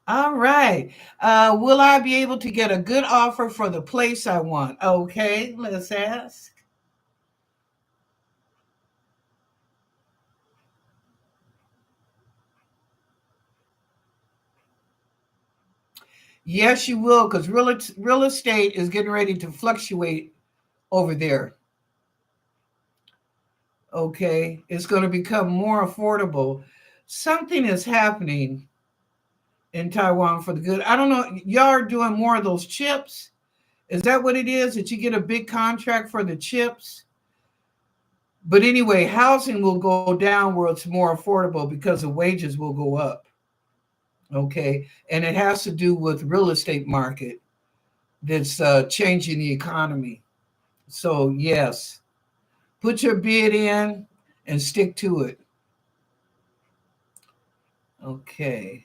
All right. Will I be able to get a good offer for the place I want? Okay, let's ask. Yes, you will, because real estate is getting ready to fluctuate over there. Okay, it's going to become more affordable. Something is happening in Taiwan for the good. I don't know. Y'all are doing more of those chips. Is that what it is? That you get a big contract for the chips? But anyway, housing will go down where it's more affordable because the wages will go up. Okay, and it has to do with real estate market that's changing the economy. So yes, put your bid in and stick to it. Okay.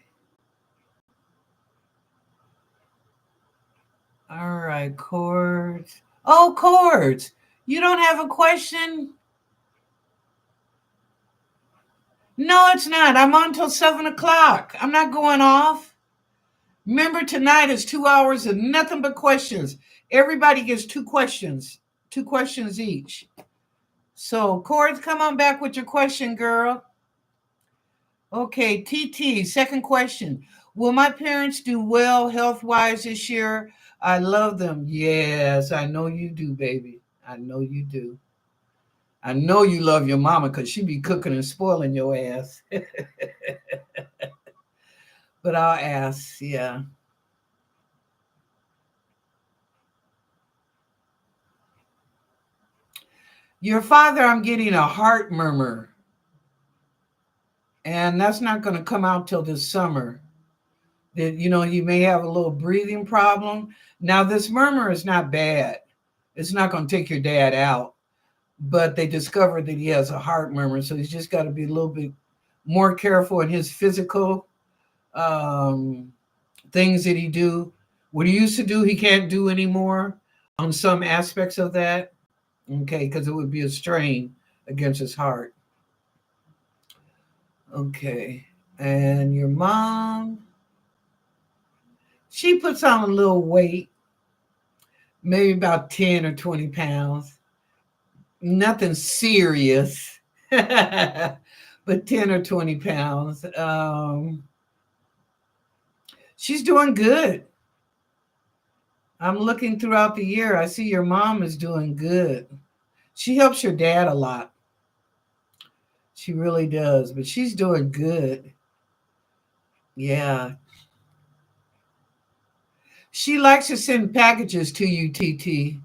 All right, chords. Oh, chords. You don't have a question? No, it's not. I'm on till 7 o'clock. I'm not going off. Remember, tonight is 2 hours of nothing but questions. Everybody gets two questions each. So, chords, come on back with your question, girl. Okay, TT, second question. Will my parents do well health wise this year? I love them. Yes, I know you do, baby. I know you do. I know you love your mama because she be cooking and spoiling your ass. But I'll ask, yeah. Your father, I'm getting a heart murmur, and that's not going to come out till this summer. That he may have a little breathing problem. Now, this murmur is not bad. It's not going to take your dad out, but they discovered that he has a heart murmur, so he's just got to be a little bit more careful in his physical um, things that he do. What he used to do, he can't do anymore on some aspects of that. Okay, because it would be a strain against his heart. Okay, and your mom, she puts on a little weight, maybe about 10 or 20 pounds. Nothing serious, but 10 or 20 pounds. She's doing good. I'm looking throughout the year. I see your mom is doing good. She helps your dad a lot. She really does, but she's doing good. Yeah. She likes to send packages to you, TT.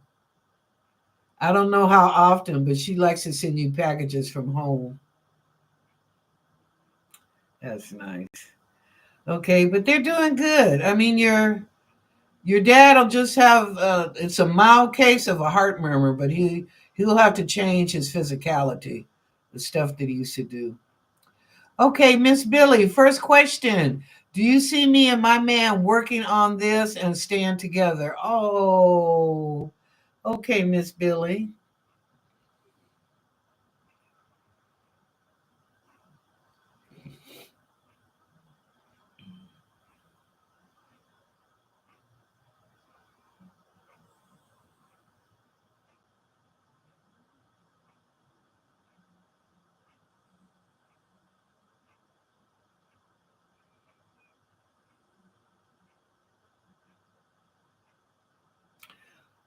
I don't know how often, but she likes to send you packages from home. That's nice. Okay, but they're doing good. I mean, your dad will just have it's a mild case of a heart murmur, but he'll have to change his physicality, the stuff that he used to do. Okay, Miss Billy, first question. Do you see me and my man working on this and stand together? Oh, okay, Miss Billy.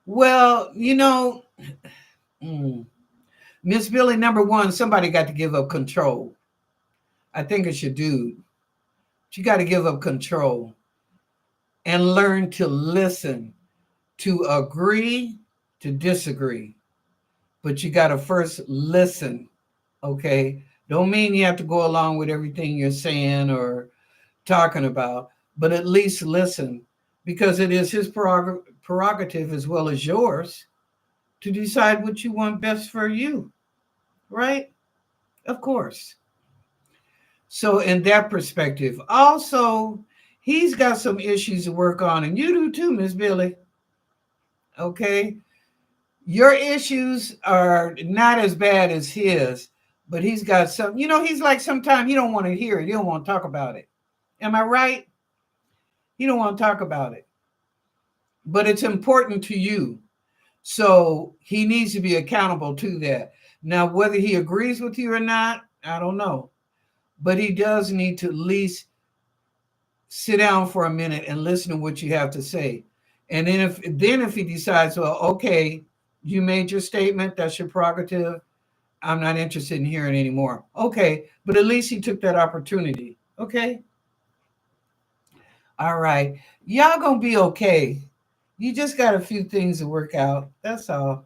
Well, mm, Miss Billy, number one, somebody got to give up control. I think it's your dude. You got to give up control and learn to listen, to agree, to disagree. But you got to first listen, okay? Don't mean you have to go along with everything you're saying or talking about, but at least listen because it is his prerogative as well as yours to decide what you want best for you, right? Of course. So, in that perspective, also, he's got some issues to work on, and you do too, Miss Billy. Okay. Your issues are not as bad as his, but he's got some, he's like sometimes he don't want to hear it. He don't want to talk about it. Am I right? He don't want to talk about it. But it's important to you. So he needs to be accountable to that. Now, whether he agrees with you or not, I don't know. But he does need to at least sit down for a minute and listen to what you have to say. And then if he decides, well, okay, you made your statement, that's your prerogative. I'm not interested in hearing anymore. Okay, but at least he took that opportunity. Okay, all right, y'all gonna be okay. You just got a few things to work out. That's all.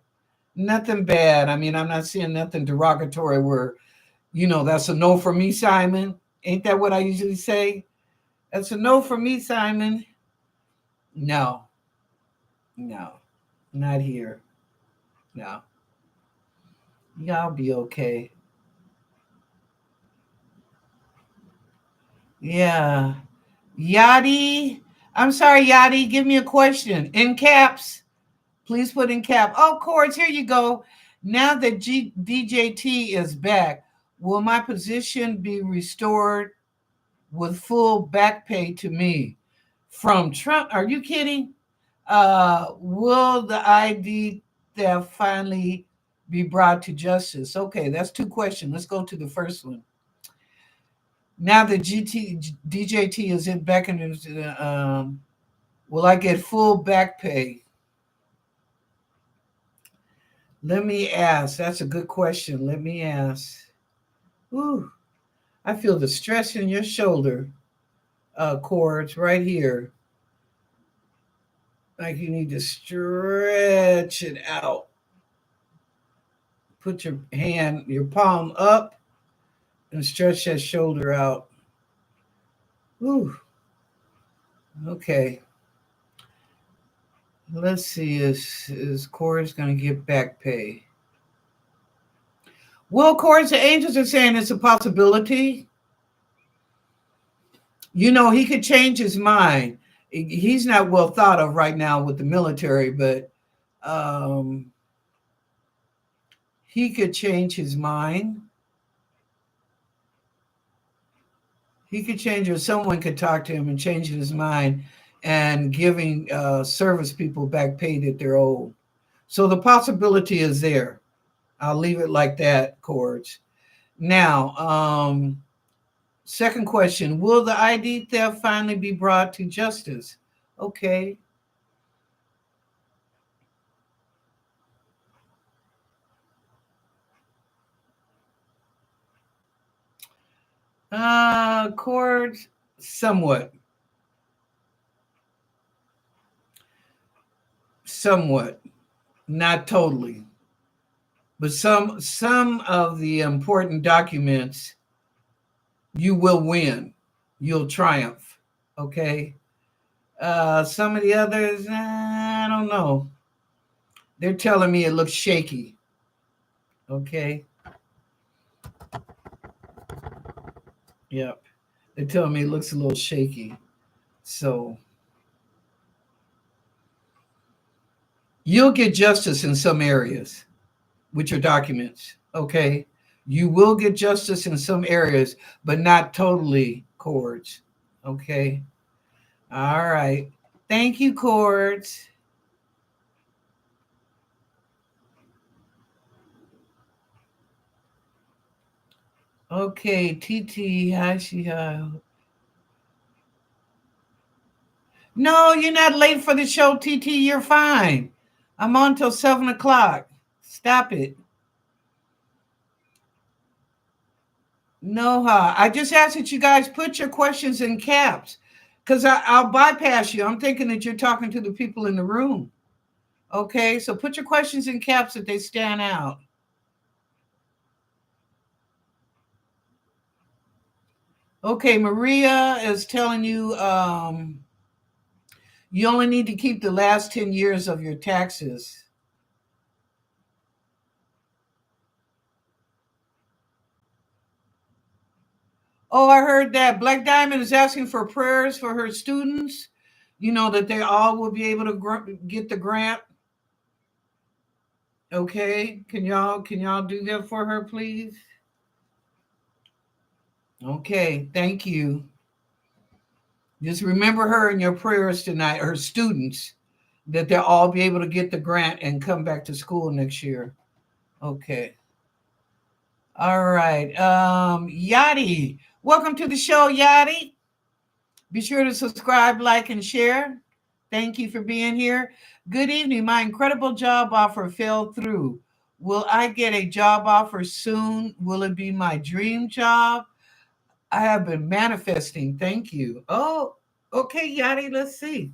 Nothing bad. I mean, I'm not seeing nothing derogatory where, that's a no for me, Simon. Ain't that what I usually say? That's a no for me, Simon. No, no, not here. No, y'all be okay. Yeah. Yachty. I'm sorry, Yachty. Give me a question. In caps. Please put in cap. Oh, Cords, here you go. Now that DJT is back, will my position be restored with full back pay to me? From Trump. Are you kidding? Will the ID theft finally be brought to justice? Okay, that's two questions. Let's go to the first one. Now that DJT is in back into the, will I get full back pay? Let me ask. That's a good question. Let me ask. Ooh, I feel the stress in your shoulder cords right here. Like you need to stretch it out. Put your palm up, and stretch that shoulder out. Ooh, okay. Let's see. Is Corey's going to get back pay? Well, Corey, the angels are saying it's a possibility. He could change his mind. He's not well thought of right now with the military, but um, he could change his mind. He could change, or someone could talk to him and change his mind and giving service people back pay that they're owed. So the possibility is there. I'll leave it like that, Cords. Now, second question. Will the ID theft finally be brought to justice? Okay. Cords, somewhat. Somewhat. Not totally. But some of the important documents you will win. You'll triumph. Okay. Some of the others, I don't know. They're telling me it looks shaky. Okay. Yep. They're telling me it looks a little shaky. So you'll get justice in some areas with your documents. Okay. You will get justice in some areas, but not totally, Cords. Okay. All right. Thank you, Cords. Okay, TT, hi, she, no, you're not late for the show, TT. You're fine. I'm on till 7 o'clock. Stop it. No, I just asked that you guys put your questions in caps because I'll bypass you. I'm thinking that you're talking to the people in the room. Okay, so put your questions in caps that they stand out. Okay, Maria is telling you you only need to keep the last 10 years of your taxes. Oh, I heard that Black Diamond is asking for prayers for her students, that they all will be able to get the grant. Okay, can y'all do that for her, please? Okay, thank you. Just remember her in your prayers tonight, her students, that they'll all be able to get the grant and come back to school next year. Okay. All right. Yadi, welcome to the show, Yadi. Be sure to subscribe, like, and share. Thank you for being here. Good evening. My incredible job offer fell through. Will I get a job offer soon? Will it be my dream job? I have been manifesting. Thank you. Oh, okay, Yadi. Let's see.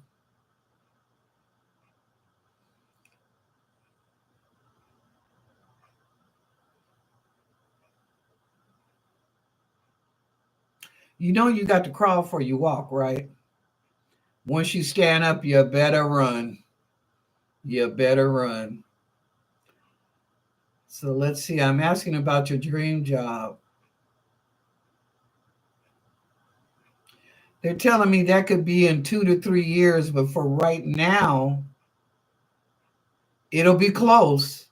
You got to crawl before you walk, right? Once you stand up, you better run. You better run. So let's see. I'm asking about your dream job. They're telling me that could be in 2 to 3 years, but for right now, it'll be close,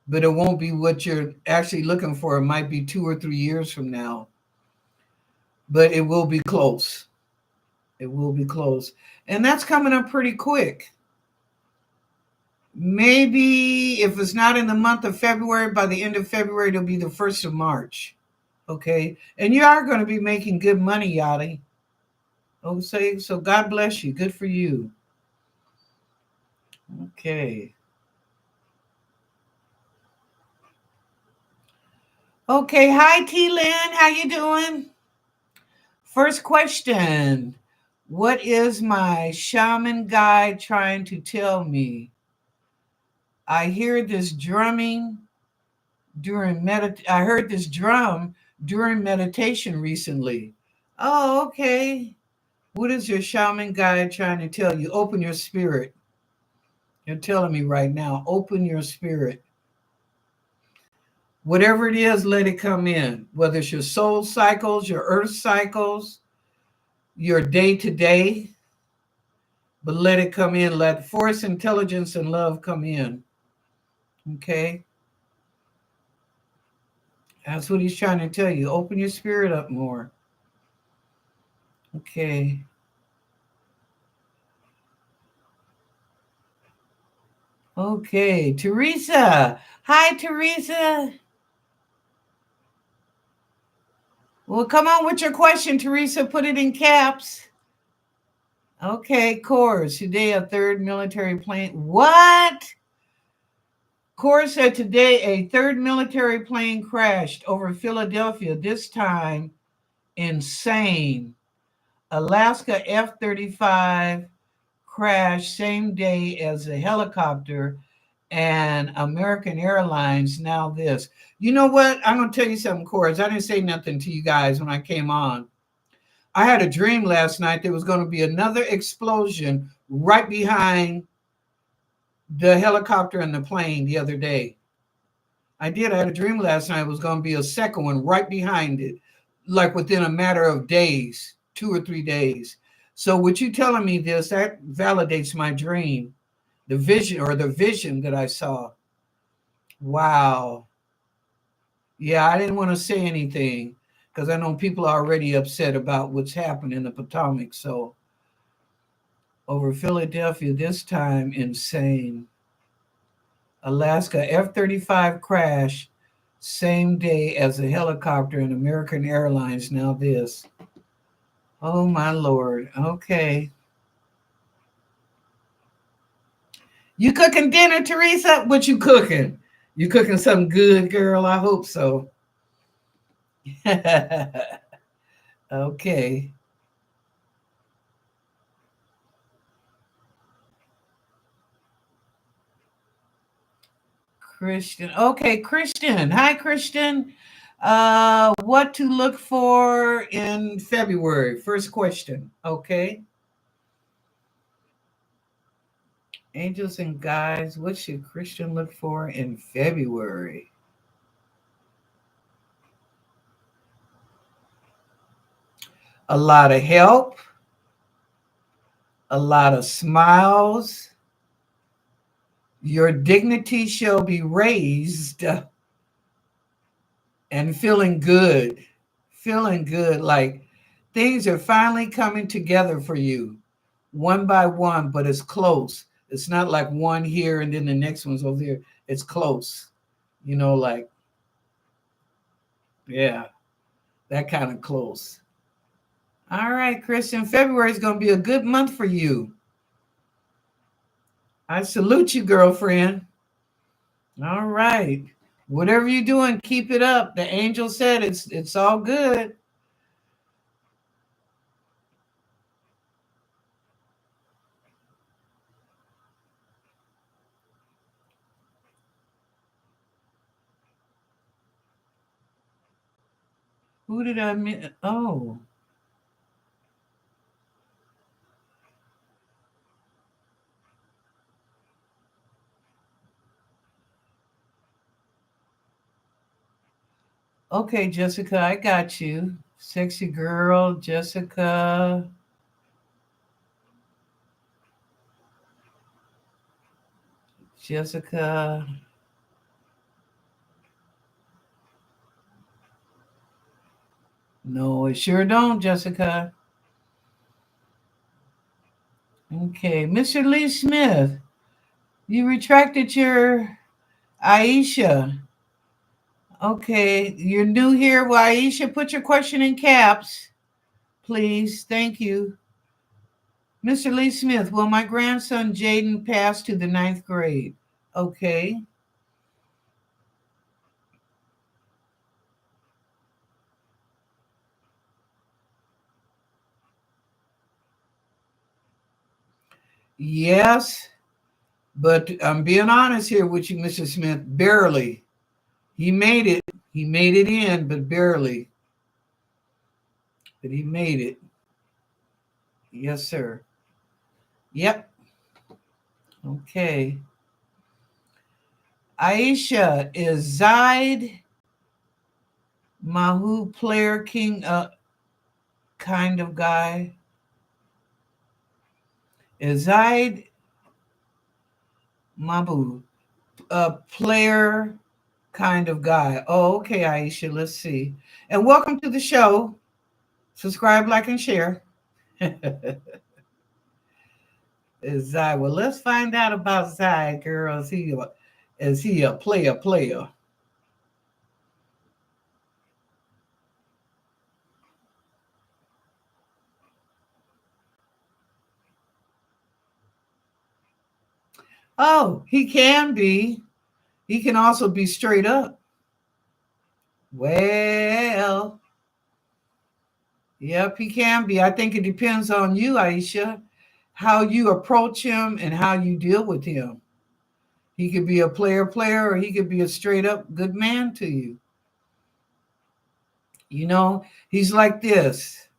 but it won't be what you're actually looking for. It might be 2 or 3 years from now, but it will be close. It will be close. And that's coming up pretty quick. Maybe if it's not in the month of February, by the end of February, it'll be the 1st of March. Okay. And you are going to be making good money, Yachty. Oh, so God bless you. Good for you. Okay. Okay. Hi, T Lynn. How you doing? First question. What is my shaman guide trying to tell me? I hear this drumming I heard this drum during meditation recently. Oh, okay. What is your shaman guide trying to tell you? Open your spirit. You're telling me right now, open your spirit. Whatever it is, let it come in. Whether it's your soul cycles, your earth cycles, your day to day, but let it come in. Let force, intelligence, and love come in. Okay? That's what he's trying to tell you. Open your spirit up more. Okay. Okay. Teresa. Hi, Teresa. Well, come on with your question, Teresa. Put it in caps. Okay, Course. Today, a third military plane. What? Course said today a third military plane crashed over Philadelphia, this time insane. Alaska F-35 crashed same day as a helicopter, and American Airlines now this. You know what? I'm going to tell you something, Course. I didn't say nothing to you guys when I came on. I had a dream last night there was going to be another explosion right behind the helicopter and the plane the other day. I did. I had a dream last night. It was going to be a second one right behind it, like within a matter of days, 2 or 3 days. So, with you telling me this, that validates my dream, the vision that I saw. Wow. Yeah, I didn't want to say anything because I know people are already upset about what's happened in the Potomac. So, over Philadelphia, this time, insane. Alaska F-35 crash same day as a helicopter in American Airlines. Now this. Oh my Lord. Okay. You cooking dinner, Teresa? What you cooking? You cooking something good, girl? I hope so. Okay. Christian. Okay, Christian. Hi, Christian. What to look for in February? First question. Okay. Angels and guides. What should Christian look for in February? A lot of help, a lot of smiles. Your dignity shall be raised and feeling good. Feeling good, like things are finally coming together for you one by one, but it's close. It's not like one here and then the next one's over there. It's close. Like, yeah, that kind of close. All right, Christian, February is going to be a good month for you. I salute you, girlfriend. All right. Whatever you're doing, keep it up. The angel said it's all good. Who did I miss? Oh, okay, Jessica, I got you. Sexy girl, Jessica. Jessica. No, it sure don't, Jessica. Okay, Mr. Lee Smith, you retracted your Aisha. Okay, you're new here. Well, Aisha, put your question in caps, please. Thank you. Mr. Lee Smith, will my grandson Jaden pass to the ninth grade? Okay. Yes, but I'm being honest here with you, Mr. Smith. Barely. He made it. He made it in, but barely. But he made it. Yes, sir. Yep. Okay. Aisha, is Zaid Mahu player king a kind of guy? Is Zaid Mabu a player kind of guy? Oh, okay, Aisha. Let's see. And welcome to the show. Subscribe, like, and share. Is Zai? Well, let's find out about Zai, girl. Is he a player? Oh, he can be. He can also be straight up. Well, yep, he can be. I think it depends on you, Aisha, how you approach him and how you deal with him. He could be a player, or he could be a straight up good man to you. He's like this.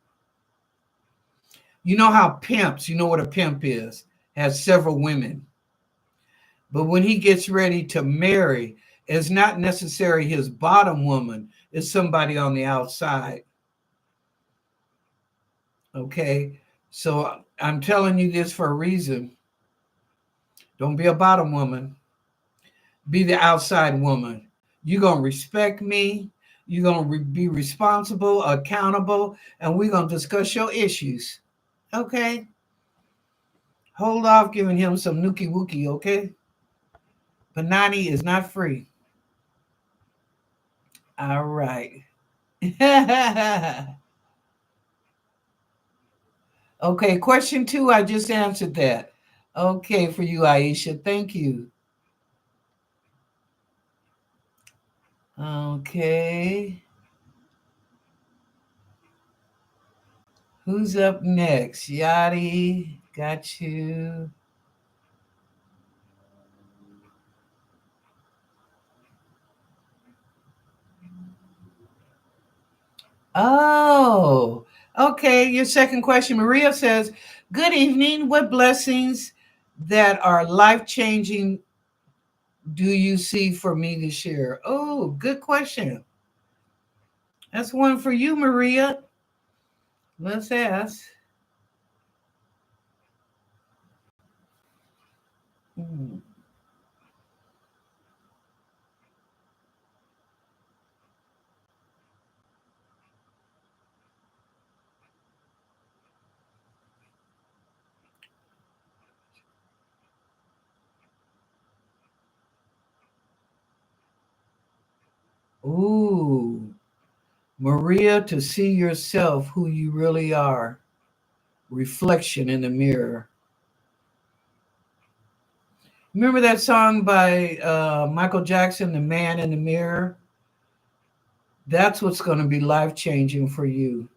You know how pimps, you know what a pimp is, has several women. But when he gets ready to marry, it's not necessarily his bottom woman, it's somebody on the outside. Okay. So I'm telling you this for a reason. Don't be a bottom woman, be the outside woman. You're going to respect me. You're going to be responsible, accountable, and we're going to discuss your issues. Okay. Hold off giving him some nookie wookie. Okay. Panani is not free. All right. Okay, question 2, I just answered that. Okay, for you, Aisha. Thank you. Okay. Who's up next? Yadi, got you. Oh, okay. Your second question. Maria says, good evening. What blessings that are life changing do you see for me this year? Oh, good question. That's one for you, Maria. Let's ask. Hmm. Ooh, Maria, to see yourself who you really are. Reflection in the mirror. Remember that song by Michael Jackson, The Man in the Mirror? That's what's going to be life changing for you.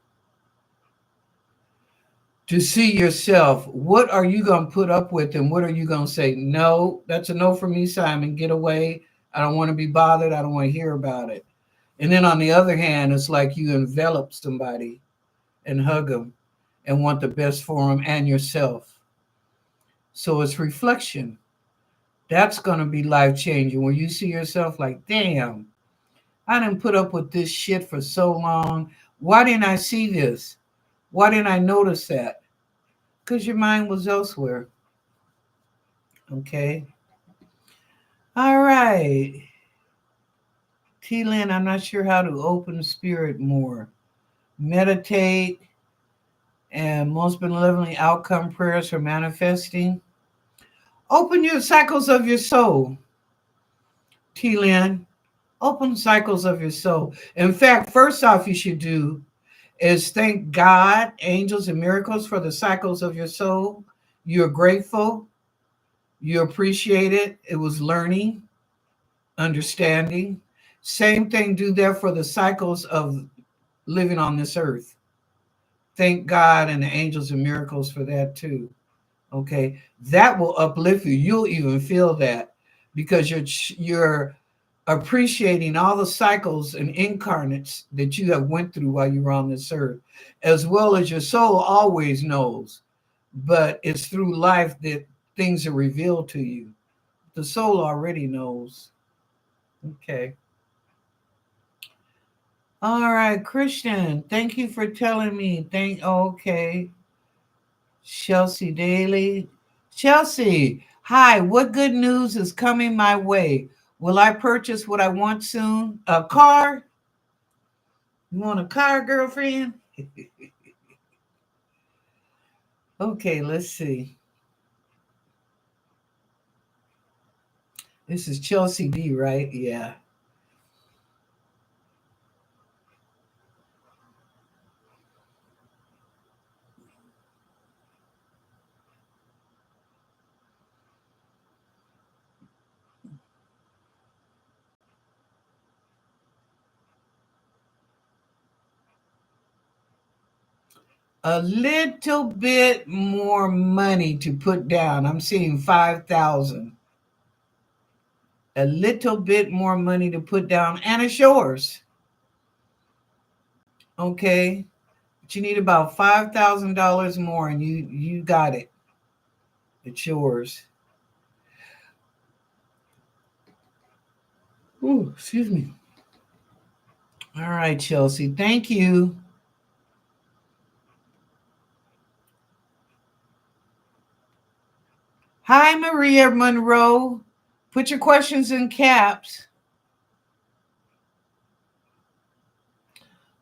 To see yourself, what are you going to put up with and what are you going to say? No, that's a no for me, Simon. Get away. I don't want to be bothered. I don't want to hear about it. And then on the other hand, it's like you envelop somebody and hug them and want the best for them and yourself. So it's reflection. That's going to be life changing when you see yourself like, damn, I didn't put up with this shit for so long. Why didn't I see this? Why didn't I notice that? Because your mind was elsewhere. Okay. All right. T Lynn, I'm not sure how to open spirit more. Meditate and most benevolently outcome prayers for manifesting. Open your cycles of your soul. T Lynn, open cycles of your soul. In fact, first off, you should do is thank God, angels, and miracles for the cycles of your soul. You're grateful. You appreciate it. It was learning, understanding. Same thing, do that for the cycles of living on this earth. Thank God and the angels and miracles for that too. Okay. That will uplift you. You'll even feel that because you're appreciating all the cycles and incarnates that you have went through while you were on this earth, as well as your soul always knows, but it's through life that things are revealed to you. The soul already knows. Okay. All right, Christian, thank you for telling me. Okay. Chelsea Daly. Chelsea, hi, what good news is coming my way? Will I purchase what I want soon? A car? You want a car, girlfriend? Okay, let's see. This is Chelsea D, right? Yeah. A little bit more money to put down. I'm seeing 5,000. A little bit more money to put down, and it's yours. Okay. But you need about $5,000 more, and you got it. It's yours. Ooh, excuse me. All right, Chelsea. Thank you. Hi, Maria Monroe. Put your questions in caps.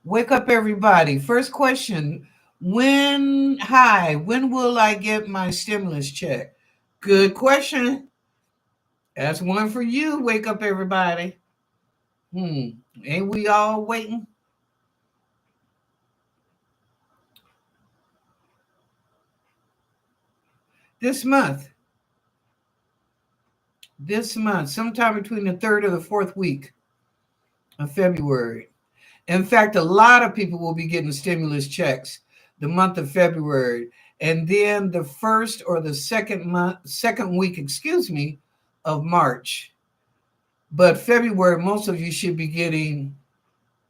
Wake up, everybody. First question. When will I get my stimulus check? Good question. That's one for you. Wake up, everybody. Ain't we all waiting? This month. This month, sometime between the third or the fourth week of February. In fact, a lot of people will be getting stimulus checks the month of February, and then the first or the second week, of March. But February, most of you should be getting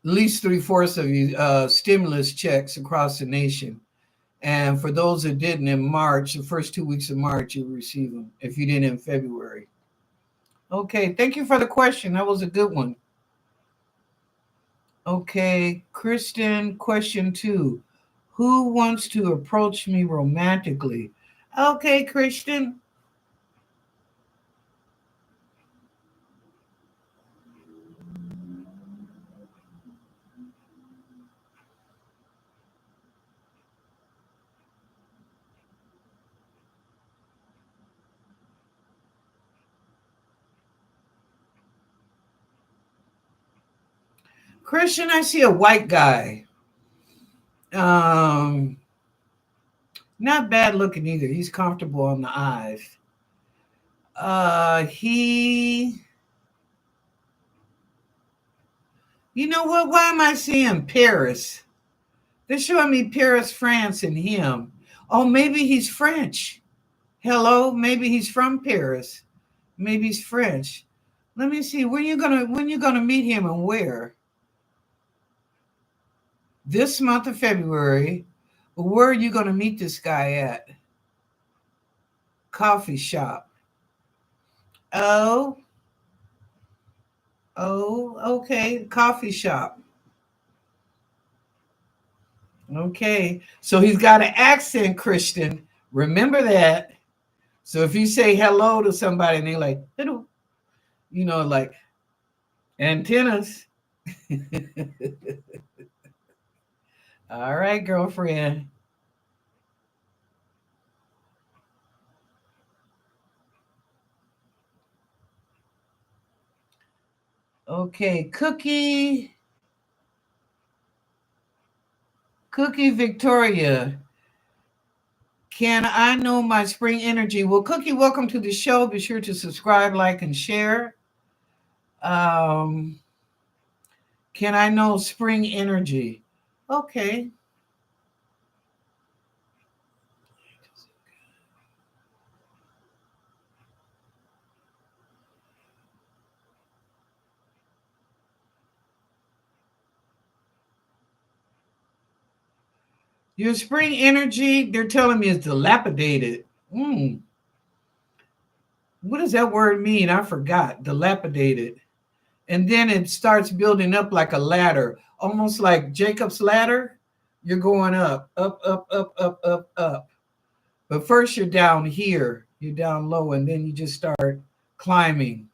at least 3/4 of you stimulus checks across the nation. And for those that didn't in March, the first 2 weeks of March, you'll receive them if you didn't in February. Okay, thank you for the question. That was a good one. Okay, Kristen, question 2. Who wants to approach me romantically? Okay, Kristen. Christian, I see a white guy. Um, Not bad looking either. He's comfortable on the eyes. He, you know what? Why am I seeing Paris? They're showing me Paris, France, and him. Oh, maybe he's French. Hello, maybe he's from Paris. Maybe he's French. Let me see. When you gonna meet him and where? This month of February. Where are you gonna meet this guy at? Coffee shop. Oh, okay. Coffee shop. Okay. So he's got an accent, Christian. Remember that. So if you say hello to somebody and they're like, hello, like antennas. All right, girlfriend. Okay, Cookie Victoria. Can I know my spring energy? Well, Cookie, welcome to the show. Be sure to subscribe, like, and share. Um, can I know spring energy? Okay. Your spring energy, they're telling me, is dilapidated. What does that word mean? I forgot. Dilapidated. And then it starts building up like a ladder, almost like Jacob's ladder. You're going up, up, up, up, up, up, up. But first you're down here, you're down low, and then you just start climbing.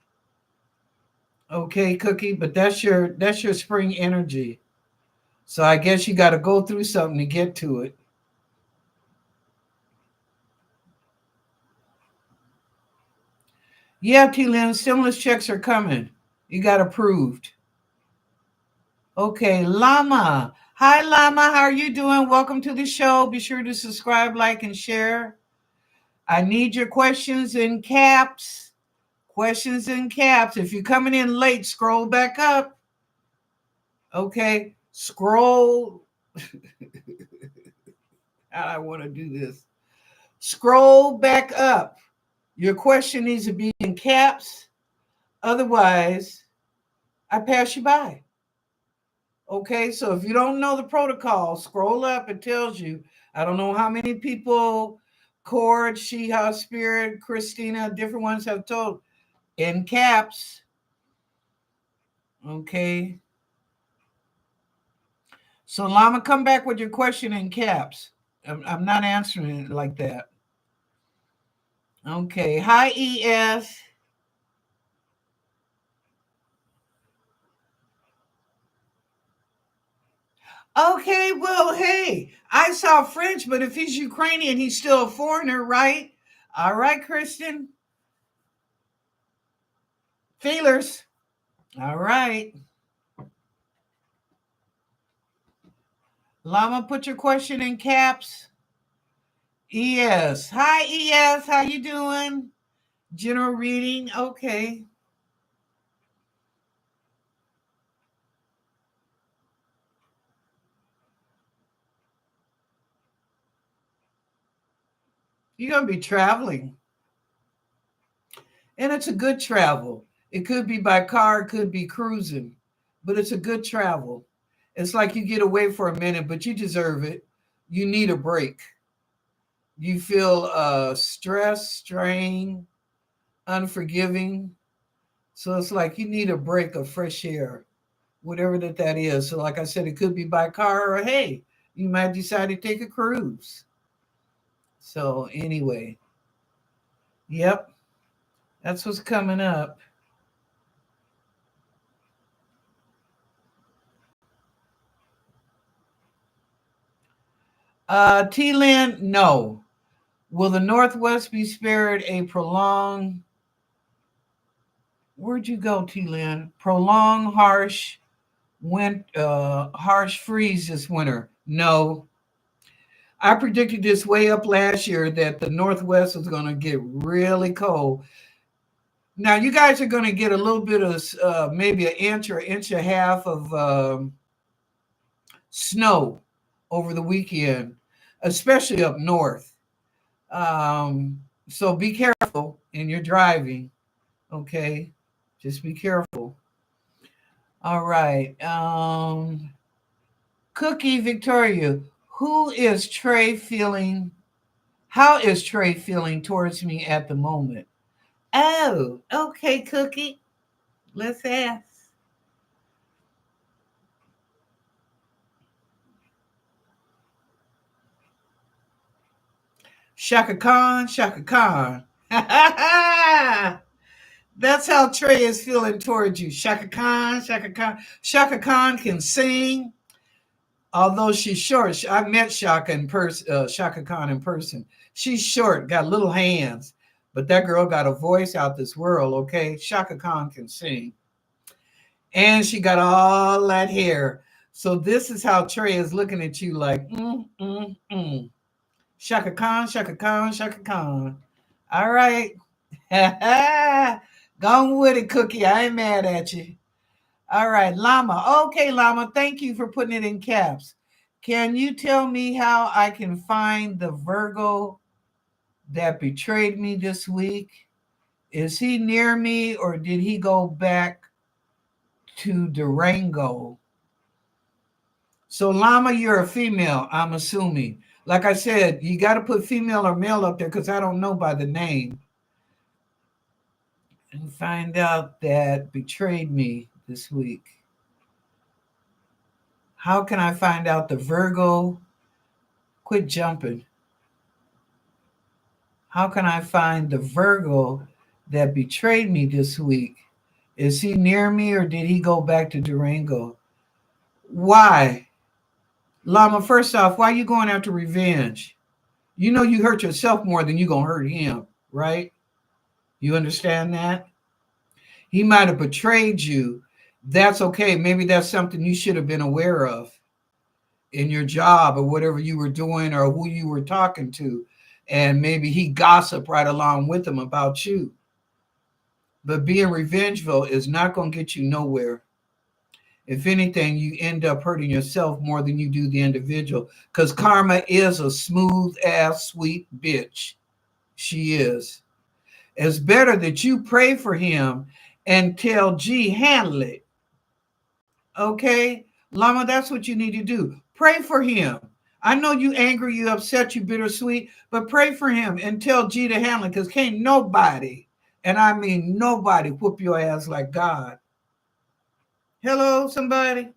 Okay, Cookie, but that's your spring energy. So I guess you got to go through something to get to it. Yeah, T Lynn, stimulus checks are coming. You got approved. Okay, Llama. Hi, Llama. How are you doing? Welcome to the show. Be sure to subscribe, like, and share. I need your questions in caps. Questions in caps. If you're coming in late, scroll back up. Okay, scroll. How do I want to do this? Scroll back up. Your question needs to be in caps. Otherwise, I pass you by. Okay, so if you don't know the protocol, scroll up. It tells you. I don't know how many people, Cord, Sheha, Spirit, Christina, different ones have told in caps. Okay. So Llama, come back with your question in caps. I'm not answering it like that. Okay. Hi, ES. Okay, well, hey, I saw French, but if he's Ukrainian, he's still a foreigner, right? All right, Kristen. Feelers. All right. Llama, put your question in caps. ES. Hi, ES. How you doing? General reading. Okay. You're going to be traveling. And it's a good travel. It could be by car, it could be cruising, but it's a good travel. It's like you get away for a minute, but you deserve it. You need a break. You feel stress, strain, unforgiving. So it's like you need a break of fresh air, whatever that is. So, like I said, it could be by car or hey, you might decide to take a cruise. So, anyway, yep, that's what's coming up. T Lynn, no. Will the Northwest be spared a prolonged, where'd you go, T Lynn? Prolonged harsh freeze this winter? No. I predicted this way up last year that the Northwest was going to get really cold. Now, you guys are going to get a little bit of maybe an inch or inch and a half of snow over the weekend, especially up north. So be careful in your driving. Okay, just be careful. All right. Cookie Victoria, who is Trey feeling? How is Trey feeling towards me at the moment? Oh, okay, Cookie. Let's ask. Shaka Khan, Shaka Khan. That's how Trey is feeling towards you. Shaka Khan, Shaka Khan. Shaka Khan can sing. Although she's short, I met Shaka in person, Shaka Khan in person. She's short, got little hands, but that girl got a voice out this world. Okay, Shaka Khan can sing, and she got all that hair. So this is how Trey is looking at you, like, Shaka Khan, Shaka Khan, Shaka Khan. All right, gone with it, Cookie. I ain't mad at you. All right, Llama. Okay, Llama, thank you for putting it in caps. Can you tell me how I can find the Virgo that betrayed me this week? Is he near me or did he go back to Durango? So, Llama, you're a female, I'm assuming. Like I said, you got to put female or male up there because I don't know by the name. And find out that betrayed me this week. How can I find out the Virgo? Quit jumping. How can I find the Virgo that betrayed me this week? Is he near me or did he go back to Durango? Why? Llama, first off, why are you going after revenge? You know you hurt yourself more than you going to hurt him, right? You understand that? He might have betrayed you. That's okay. Maybe that's something you should have been aware of in your job or whatever you were doing or who you were talking to. And maybe he gossiped right along with him about you. But being revengeful is not going to get you nowhere. If anything, you end up hurting yourself more than you do the individual. Because karma is a smooth ass, sweet bitch. She is. It's better that you pray for him and tell G, handle it. Okay? Lama, that's what you need to do. Pray for him. I know you angry, you upset, you bittersweet, but pray for him and tell G to handle it, because can't nobody, and I mean nobody, whoop your ass like God. Hello, somebody?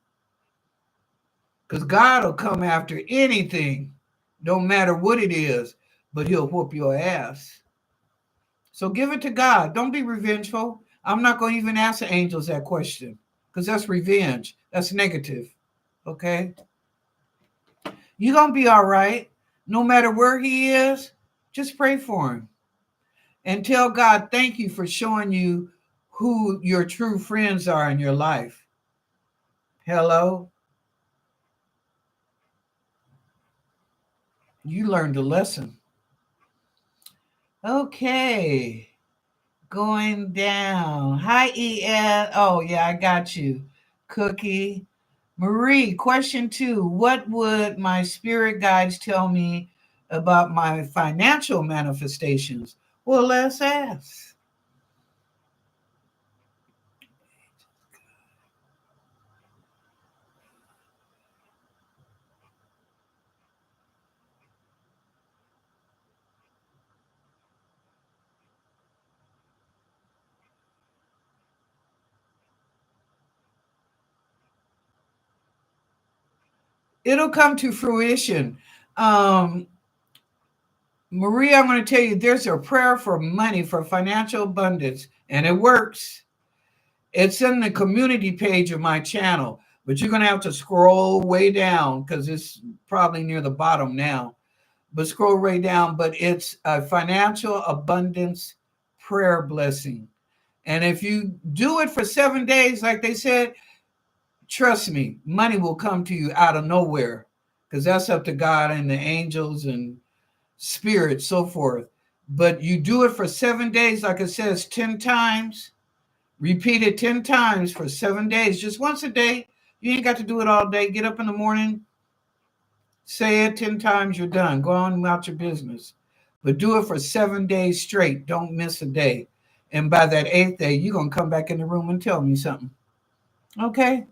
Because God will come after anything, no matter what it is, but he'll whoop your ass. So give it to God. Don't be revengeful. I'm not going to even ask the angels that question, because that's revenge. That's negative. Okay? You're going to be all right. No matter where he is, just pray for him. And tell God, thank you for showing you who your true friends are in your life. Hello? You learned a lesson. Okay. Going down. Hi, EN. Oh, yeah, I got you. Cookie. Marie, question 2. What would my spirit guides tell me about my financial manifestations? Well, let's ask. It'll come to fruition. Um, Maria, I'm going to tell you, there's a prayer for money, for financial abundance, and it works. It's in the community page of my channel, but you're going to have to scroll way down because it's probably near the bottom now. But scroll way down. But it's a financial abundance prayer blessing. And if you do it for 7 days, like they said, trust me, money will come to you out of nowhere, because that's up to God and the angels and spirit, so forth. But you do it for 7 days, like it says, 10 times. Repeat it 10 times for 7 days, just once a day. You ain't got to do it all day. Get up in the morning, say it 10 times, you're done. Go on about your business. But do it for 7 days straight. Don't miss a day. And by that 8th day, you're going to come back in the room and tell me something. Okay?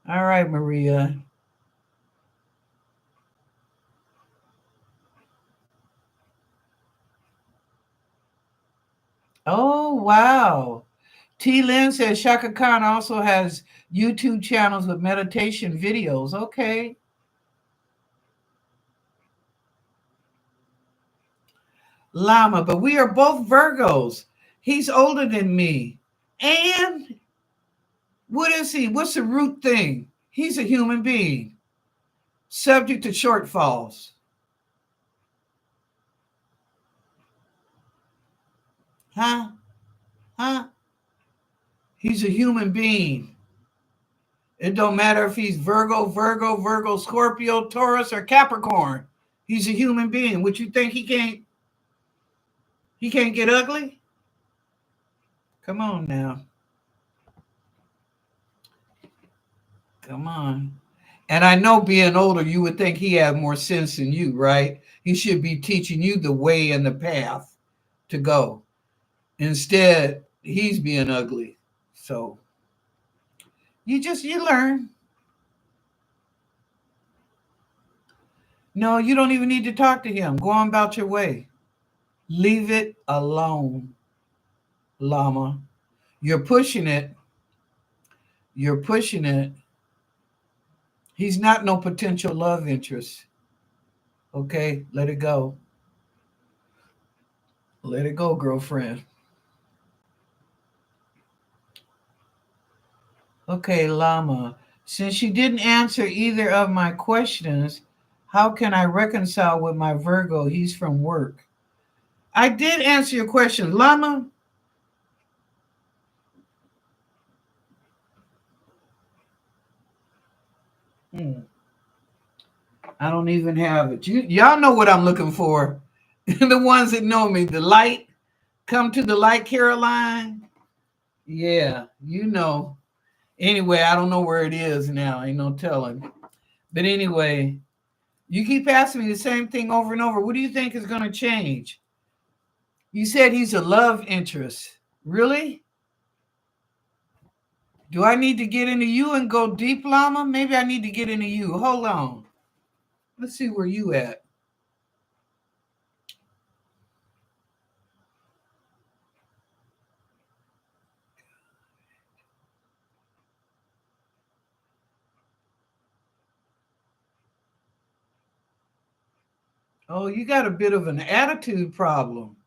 All right, Maria. Oh, wow. T. Lynn says Shaka Khan also has YouTube channels with meditation videos. Okay. Lama, but we are both Virgos. He's older than me. And what is he? What's the root thing? He's a human being, subject to shortfalls. Huh? Huh? He's a human being. It don't matter if he's Virgo, Scorpio, Taurus, or Capricorn. He's a human being. Would you think he can't get ugly? Come on now. Come on. And I know being older, you would think he had more sense than you, right? He should be teaching you the way and the path to go. Instead, he's being ugly. So you learn. No, you don't even need to talk to him. Go on about your way. Leave it alone, Llama. You're pushing it. You're pushing it. He's not no potential love interest. Okay, let it go. Let it go, girlfriend. Okay, Llama. Since you didn't answer either of my questions, how can I reconcile with my Virgo? He's from work. I did answer your question, Llama. Hmm. I don't even have it. Y'all know what I'm looking for. The ones that know me, the light. Come to the light, Caroline. Yeah, you know. Anyway, I don't know where it is now. Ain't no telling. But anyway, you keep asking me the same thing over and over. What do you think is going to change? You said he's a love interest. Really? Do I need to get into you and go deep, Llama? Maybe I need to get into you. Hold on. Let's see where you at. Oh, you got a bit of an attitude problem.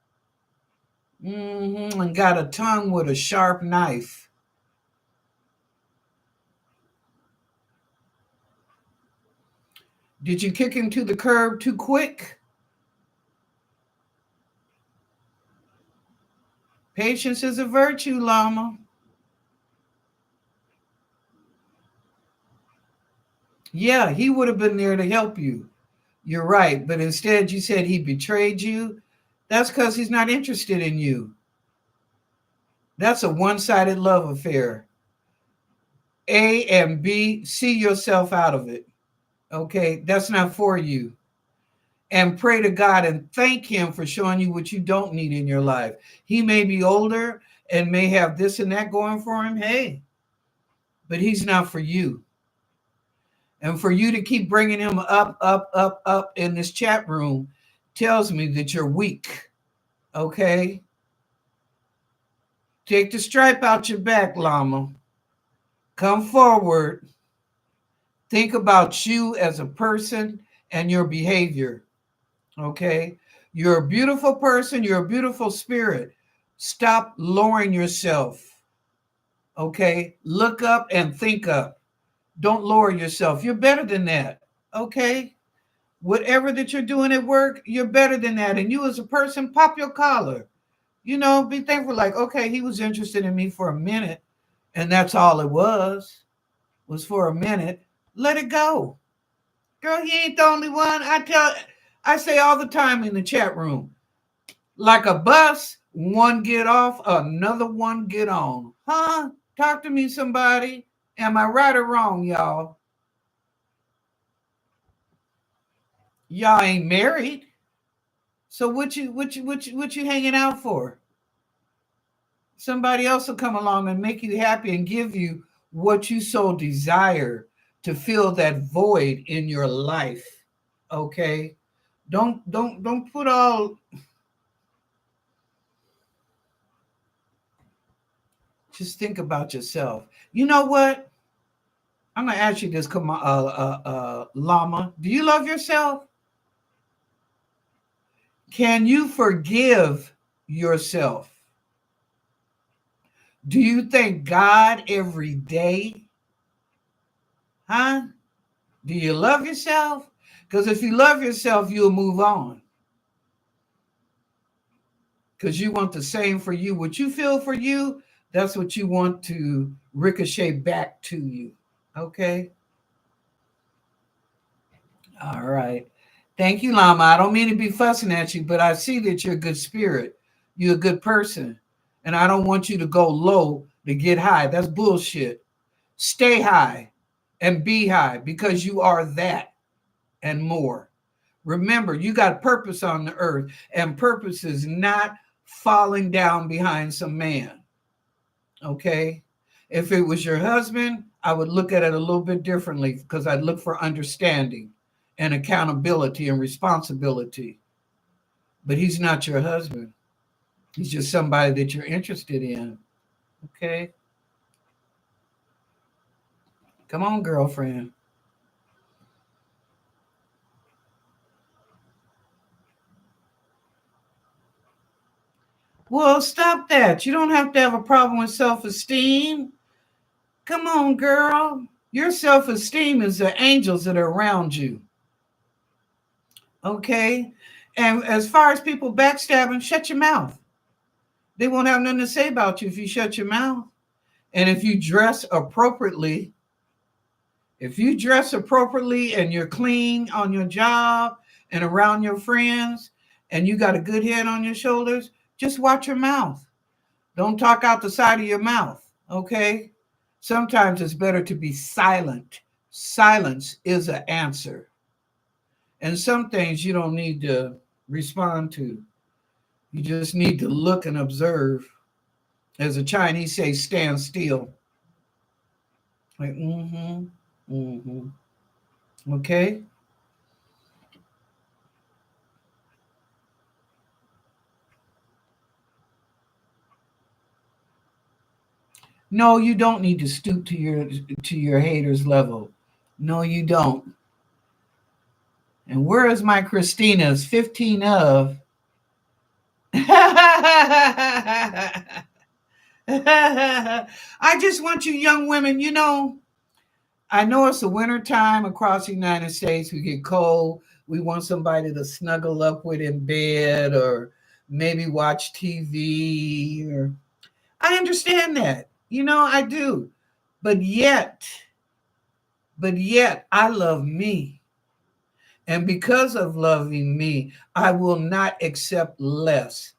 And got a tongue with a sharp knife. Did you kick him to the curb too quick? Patience is a virtue, Llama. Yeah, he would have been there to help you. You're right. But instead, you said he betrayed you. That's because he's not interested in you. That's a one-sided love affair. A and B, see yourself out of it. Okay, that's not for you. And pray to God and thank him for showing you what you don't need in your life. He may be older and may have this and that going for him. Hey, but he's not for you. And for you to keep bringing him up, up, up, up in this chat room tells me that you're weak. Okay? Take the stripe out your back, Llama. Come forward. Think about you as a person and your behavior. Okay? You're a beautiful person. You're a beautiful spirit. Stop lowering yourself. Okay? Look up and think up. Don't lower yourself. You're better than that. Okay? Whatever that you're doing at work, you're better than that. And you as a person, pop your collar. Be thankful, like, okay, he was interested in me for a minute, and that's all it was for a minute. Let it go. Girl, he ain't the only one. I say all the time in the chat room, like a bus, one get off, another one get on. Huh? Talk to me, somebody. Am I right or wrong, y'all? Y'all ain't married. So what you hanging out for? Somebody else will come along and make you happy and give you what you so desire to fill that void in your life. Okay? Don't put all. Just think about yourself. You know what? I'm gonna ask you this, come on, Llama. Do you love yourself? Can you forgive yourself? Do you thank God every day? Huh? Do you love yourself? Because if you love yourself, you'll move on. Because you want the same for you. What you feel for you, that's what you want to ricochet back to you. Okay? All right. Thank you, Llama. I don't mean to be fussing at you, but I see that you're a good spirit. You're a good person. And I don't want you to go low to get high. That's bullshit. Stay high and be high because you are that and more. Remember, you got purpose on the earth, and purpose is not falling down behind some man. Okay? If it was your husband, I would look at it a little bit differently because I'd look for understanding and accountability and responsibility. But he's not your husband. He's just somebody that you're interested in. Okay? Come on, girlfriend. Well, stop that. You don't have to have a problem with self-esteem. Come on, girl. Your self-esteem is the angels that are around you. Okay? And as far as people backstabbing, shut your mouth. They won't have nothing to say about you if you shut your mouth. And if you dress appropriately, and you're clean on your job and around your friends and you got a good head on your shoulders, just watch your mouth. Don't talk out the side of your mouth, okay? Sometimes it's better to be silent. Silence is an answer. And some things you don't need to respond to. You just need to look and observe. As the Chinese say, stand still. Like, okay. No, you don't need to stoop to your haters level. No, you don't. And where is my Christina's 15 of? I just want you young women, I know it's the winter time across the United States. We get cold. We want somebody to snuggle up with in bed or maybe watch TV or I understand that. I do. But yet, but yet I love me. And because of loving me, I will not accept less.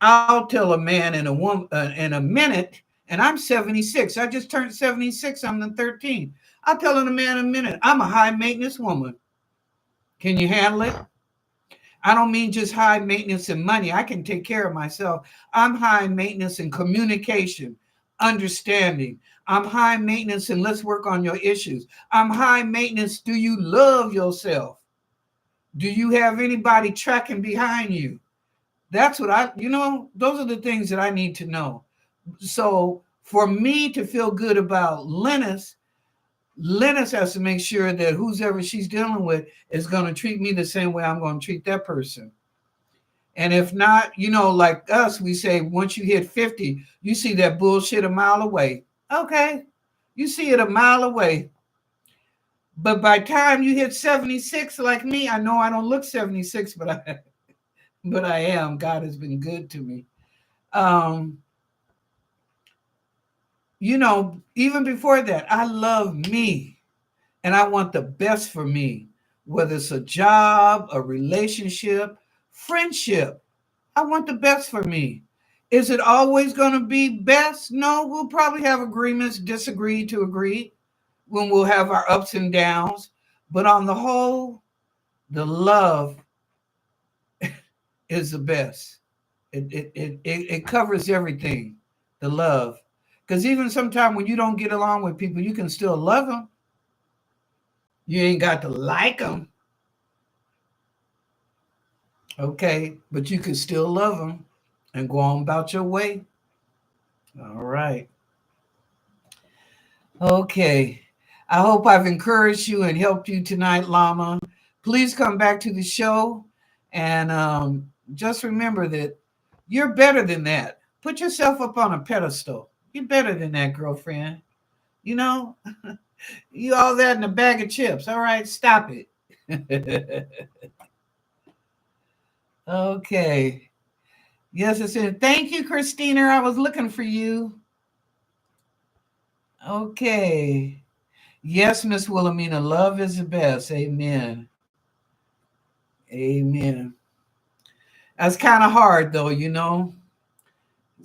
I'll tell a man in a minute, and I'm 76. I just turned 76 on the 13th. I'll tell a man in a minute, I'm a high maintenance woman. Can you handle it? I don't mean just high maintenance and money. I can take care of myself. I'm high maintenance in communication, understanding. I'm high maintenance and let's work on your issues. I'm high maintenance. Do you love yourself? Do you have anybody tracking behind you? That's what those are the things that I need to know. So for me to feel good about Lennis has to make sure that who's ever she's dealing with is going to treat me the same way I'm going to treat that person. And if not, like us, we say once you hit 50, you see that bullshit a mile away. Okay. You see it a mile away. But by the time you hit 76, like me, I know I don't look 76, but I am. God has been good to me. Um, even before that, I love me and I want the best for me, whether it's a job, a relationship, friendship. I want the best for me. Is it always going to be best? No, we'll probably have agreements, disagree to agree when we'll have our ups and downs. But on the whole, the love is the best. It covers everything, the love. Because even sometimes when you don't get along with people, you can still love them. You ain't got to like them, okay? But you can still love them and go on about your way. All right. Okay. I hope I've encouraged you and helped you tonight, Llama. Please come back to the show and just remember that you're better than that. Put yourself up on a pedestal. You're better than that, girlfriend. You know, you all that in a bag of chips. All right, stop it. Okay. Yes, it said, thank you, Christina. I was looking for you. Okay. Yes, Miss Wilhelmina, love is the best. Amen. Amen. That's kind of hard, though.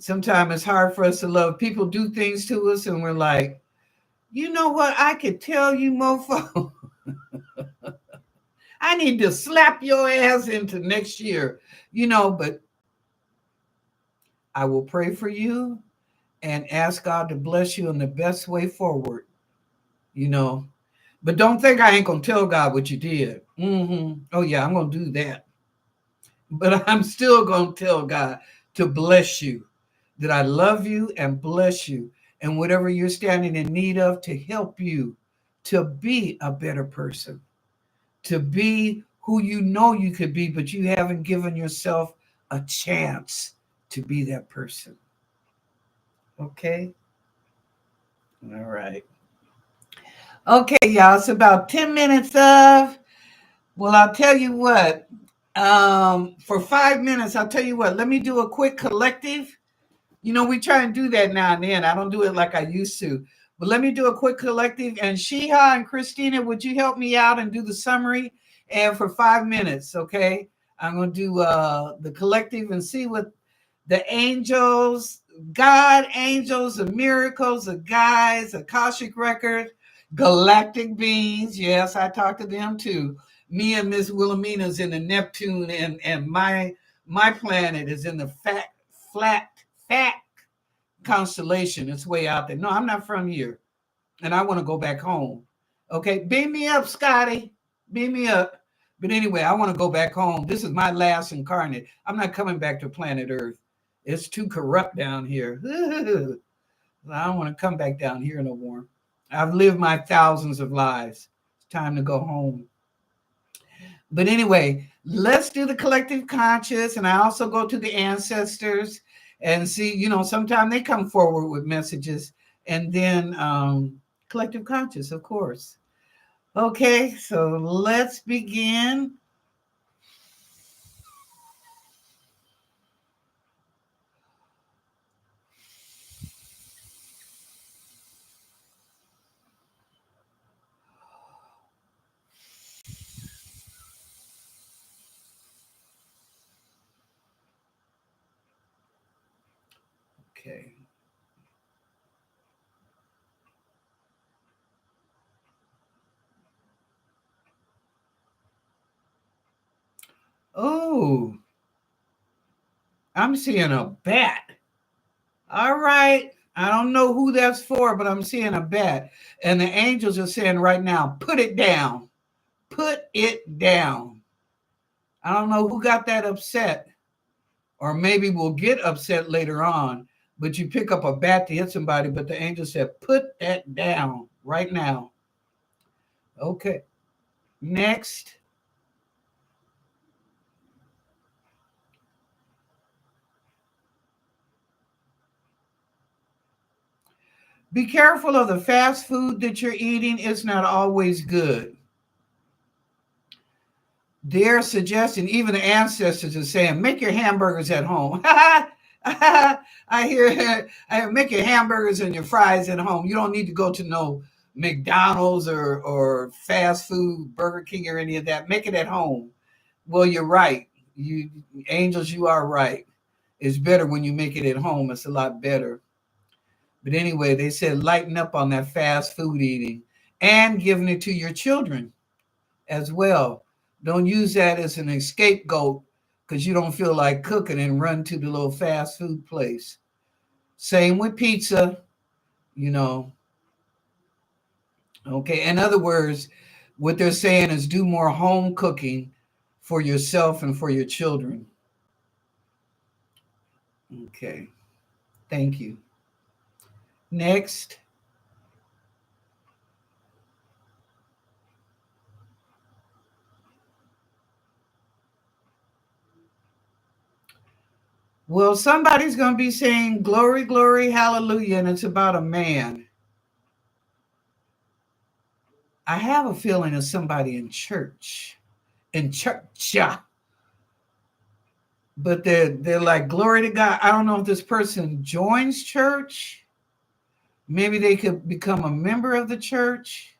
Sometimes it's hard for us to love. People do things to us, and we're like, you know what? I could tell you, mofo. I need to slap your ass into next year, but I will pray for you and ask God to bless you in the best way forward, you know. But don't think I ain't going to tell God what you did. Oh, yeah, I'm going to do that. But I'm still going to tell God to bless you, that I love you and bless you, and whatever you're standing in need of to help you to be a better person, to be who you know you could be, but you haven't given yourself a chance to be that person. Okay? All right. Okay, y'all. It's about 10 minutes of, well, I'll tell you what. For 5 minutes, I'll tell you what, let me do a quick collective. We try and do that now and then. I don't do it like I used to. But let me do a quick collective. And Sheha and Christina, would you help me out and do the summary? And for 5 minutes, okay? I'm going to do the collective and see what the angels, God, angels, the miracles, the guides, Akashic record, galactic beings. Yes, I talked to them too. Me and Miss Wilhelmina's in the Neptune, and my planet is in the fat constellation. It's way out there. No, I'm not from here. and I want to go back home. Okay, beam me up, Scotty. Beam me up. But anyway, I want to go back home. This is my last incarnate. I'm not coming back to planet Earth. It's too corrupt down here. I don't want to come back down here no more. I've lived my thousands of lives. It's time to go home. But anyway, let's do the collective conscious. And I also go to the ancestors and see, sometimes they come forward with messages. And then collective conscious, of course. Okay, so let's begin. Okay. Oh, I'm seeing a bat. All right. I don't know who that's for, but I'm seeing a bat. And the angels are saying right now, put it down. Put it down. I don't know who got that upset, or maybe we'll get upset later on. But you pick up a bat to hit somebody, but the angel said, put that down right now. Okay. Next. Be careful of the fast food that you're eating. It's not always good. They're suggesting, even the ancestors are saying, make your hamburgers at home. I hear, make your hamburgers and your fries at home. You don't need to go to no McDonald's or fast food, Burger King or any of that. Make it at home. Well, you're right. You angels, you are right. It's better when you make it at home. It's a lot better. But anyway, they said lighten up on that fast food eating and giving it to your children as well. Don't use that as an scapegoat because you don't feel like cooking and run to the little fast food place. Same with pizza, you know. Okay. In other words, what they're saying is do more home cooking for yourself and for your children. Okay. Thank you. Next. Well, somebody's going to be saying glory, glory, hallelujah, and it's about a man. I have a feeling of somebody in church. In church, yeah. But they're like, glory to God. I don't know if this person joins church. Maybe they could become a member of the church.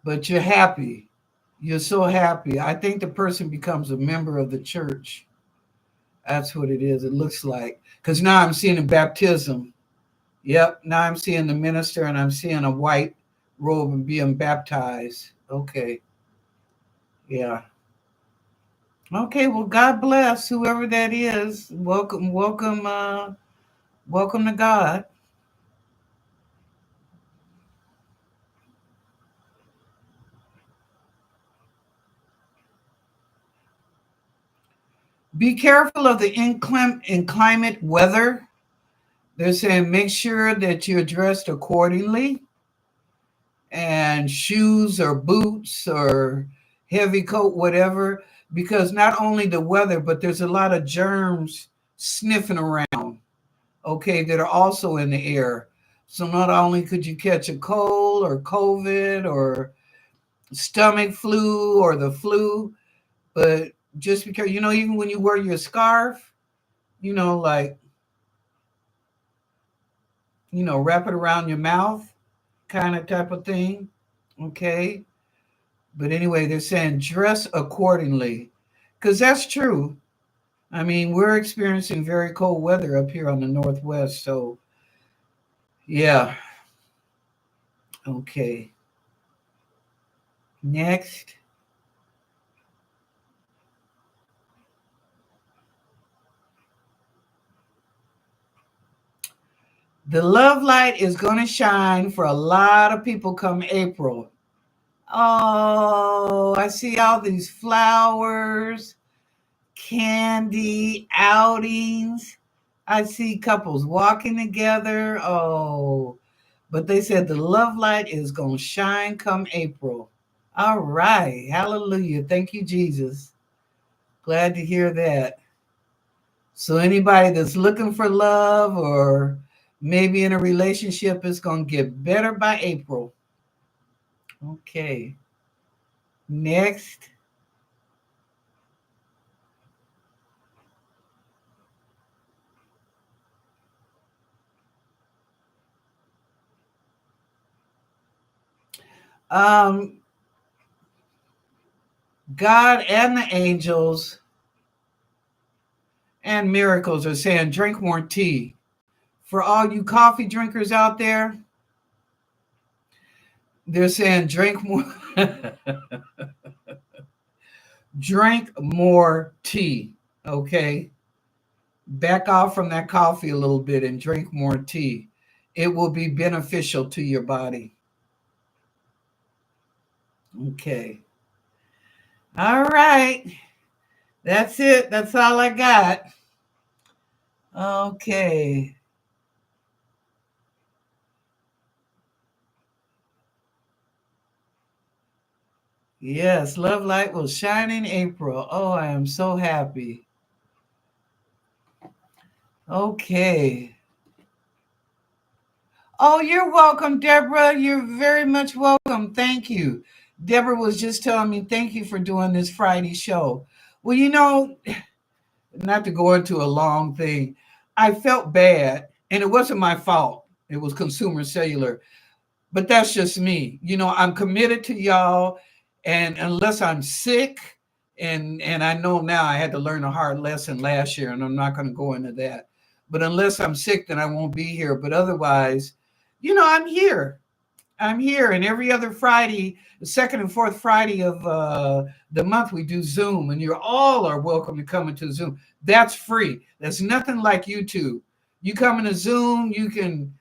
But you're happy. You're so happy. I think the person becomes a member of the church. That's what it is. It looks like. Because now I'm seeing a baptism. Yep. Now I'm seeing the minister and I'm seeing a white robe and being baptized. Okay. Yeah. Okay. Well, God bless whoever that is. Welcome, welcome, welcome to God. Be careful of the inclement weather. They're saying make sure that you're dressed accordingly, and shoes or boots or heavy coat, whatever, because not only the weather, but there's a lot of germs sniffing around, okay, that are also in the air. So not only could you catch a cold or COVID or stomach flu or the flu, but just because, even when you wear your scarf, like, wrap it around your mouth kind of type of thing. Okay. But anyway, they're saying dress accordingly because that's true. I mean, we're experiencing very cold weather up here on the Northwest. So, yeah. Okay. Next. The love light is going to shine for a lot of people come April. Oh, I see all these flowers, candy, outings. I see couples walking together. Oh, but they said the love light is going to shine come April. All right. Hallelujah. Thank you, Jesus. Glad to hear that. So, anybody that's looking for love or maybe in a relationship, it's going to get better by April. Okay. Next. Um, God and the angels and miracles are saying drink more tea. For all you coffee drinkers out there, they're saying drink more drink more tea. Okay. Back off from that coffee a little bit and drink more tea. It will be beneficial to your body. Okay. All right. That's it. That's all I got. Okay. Yes, love light will shine in April. Oh, I am so happy. Okay. Oh, you're welcome, Deborah. You're very much welcome. Thank you. Deborah was just telling me thank you for doing this Friday show. Well, not to go into a long thing, I felt bad, and it wasn't my fault. It was Consumer Cellular. But that's just me. I'm committed to y'all, and unless I'm sick, and I know now I had to learn a hard lesson last year, and I'm not going to go into that. But unless I'm sick, then I won't be here. But otherwise, I'm here. I'm here, and every other Friday, the second and fourth Friday of the month, we do Zoom, and you all are welcome to come into Zoom. That's free. That's nothing like YouTube. You come into Zoom, you can,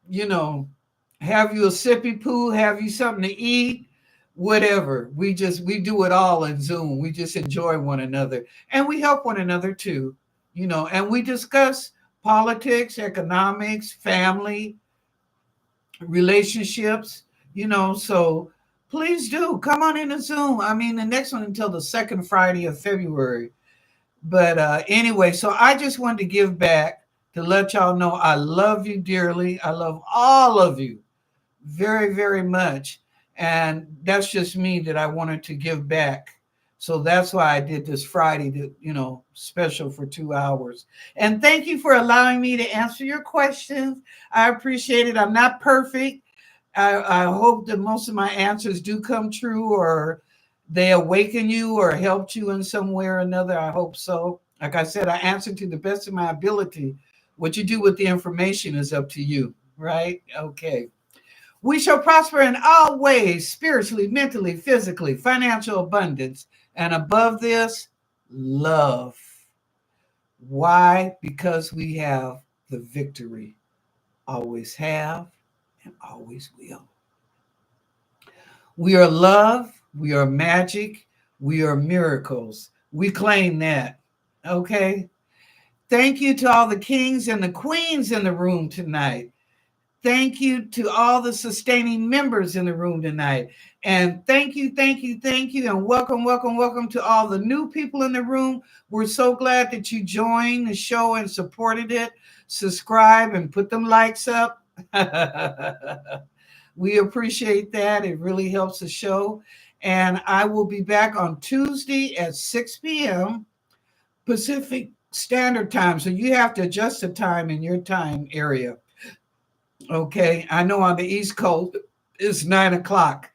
you know, have you a sippy poo, have you something to eat, whatever. We do it all in Zoom. We just enjoy one another, and we help one another too, and we discuss politics, economics, family, relationships, so please do come on in a Zoom. I mean, the next one until the second Friday of February. But anyway, so I just wanted to give back to let y'all know I love you dearly. I love all of you very, very much. And that's just me that I wanted to give back. So that's why I did this Friday, special for 2 hours. And thank you for allowing me to answer your questions. I appreciate it. I'm not perfect. I hope that most of my answers do come true, or they awaken you or helped you in some way or another. I hope so. Like I said, I answer to the best of my ability. What you do with the information is up to you, right? Okay. We shall prosper in all ways, spiritually, mentally, physically, financial abundance, and above this, love. Why? Because we have the victory. Always have and always will. We are love. We are magic. We are miracles. We claim that. Okay. Thank you to all the kings and the queens in the room tonight. Thank you to all the sustaining members in the room tonight. And thank you, thank you, thank you. And welcome, welcome, welcome to all the new people in the room. We're so glad that you joined the show and supported it. Subscribe and put them likes up. We appreciate that. It really helps the show. And I will be back on Tuesday at 6 p.m. Pacific Standard Time. So you have to adjust the time in your time area. Okay. I know on the East Coast, it's 9 o'clock.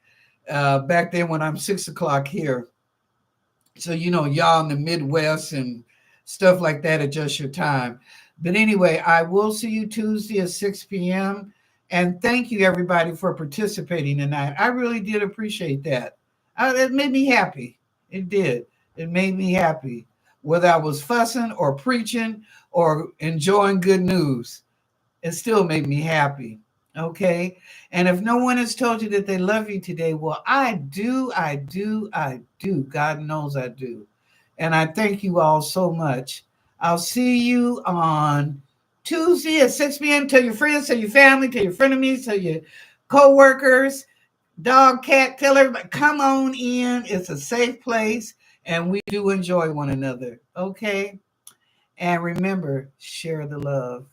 Back then when I'm 6 o'clock here. So, y'all in the Midwest and stuff like that, adjust your time. But anyway, I will see you Tuesday at 6 p.m. And thank you, everybody, for participating tonight. I really did appreciate that. It made me happy. It did. It made me happy. Whether I was fussing or preaching or enjoying good news, It still made me happy. Okay. And if no one has told you that they love you today, well, I do, I do, I do. God knows I do. And I thank you all so much. I'll see you on Tuesday at 6 p.m. Tell your friends, tell your family, tell your frenemies, tell your co-workers, dog, cat, tell everybody, come on in. It's a safe place and we do enjoy one another. Okay. And remember, share the love.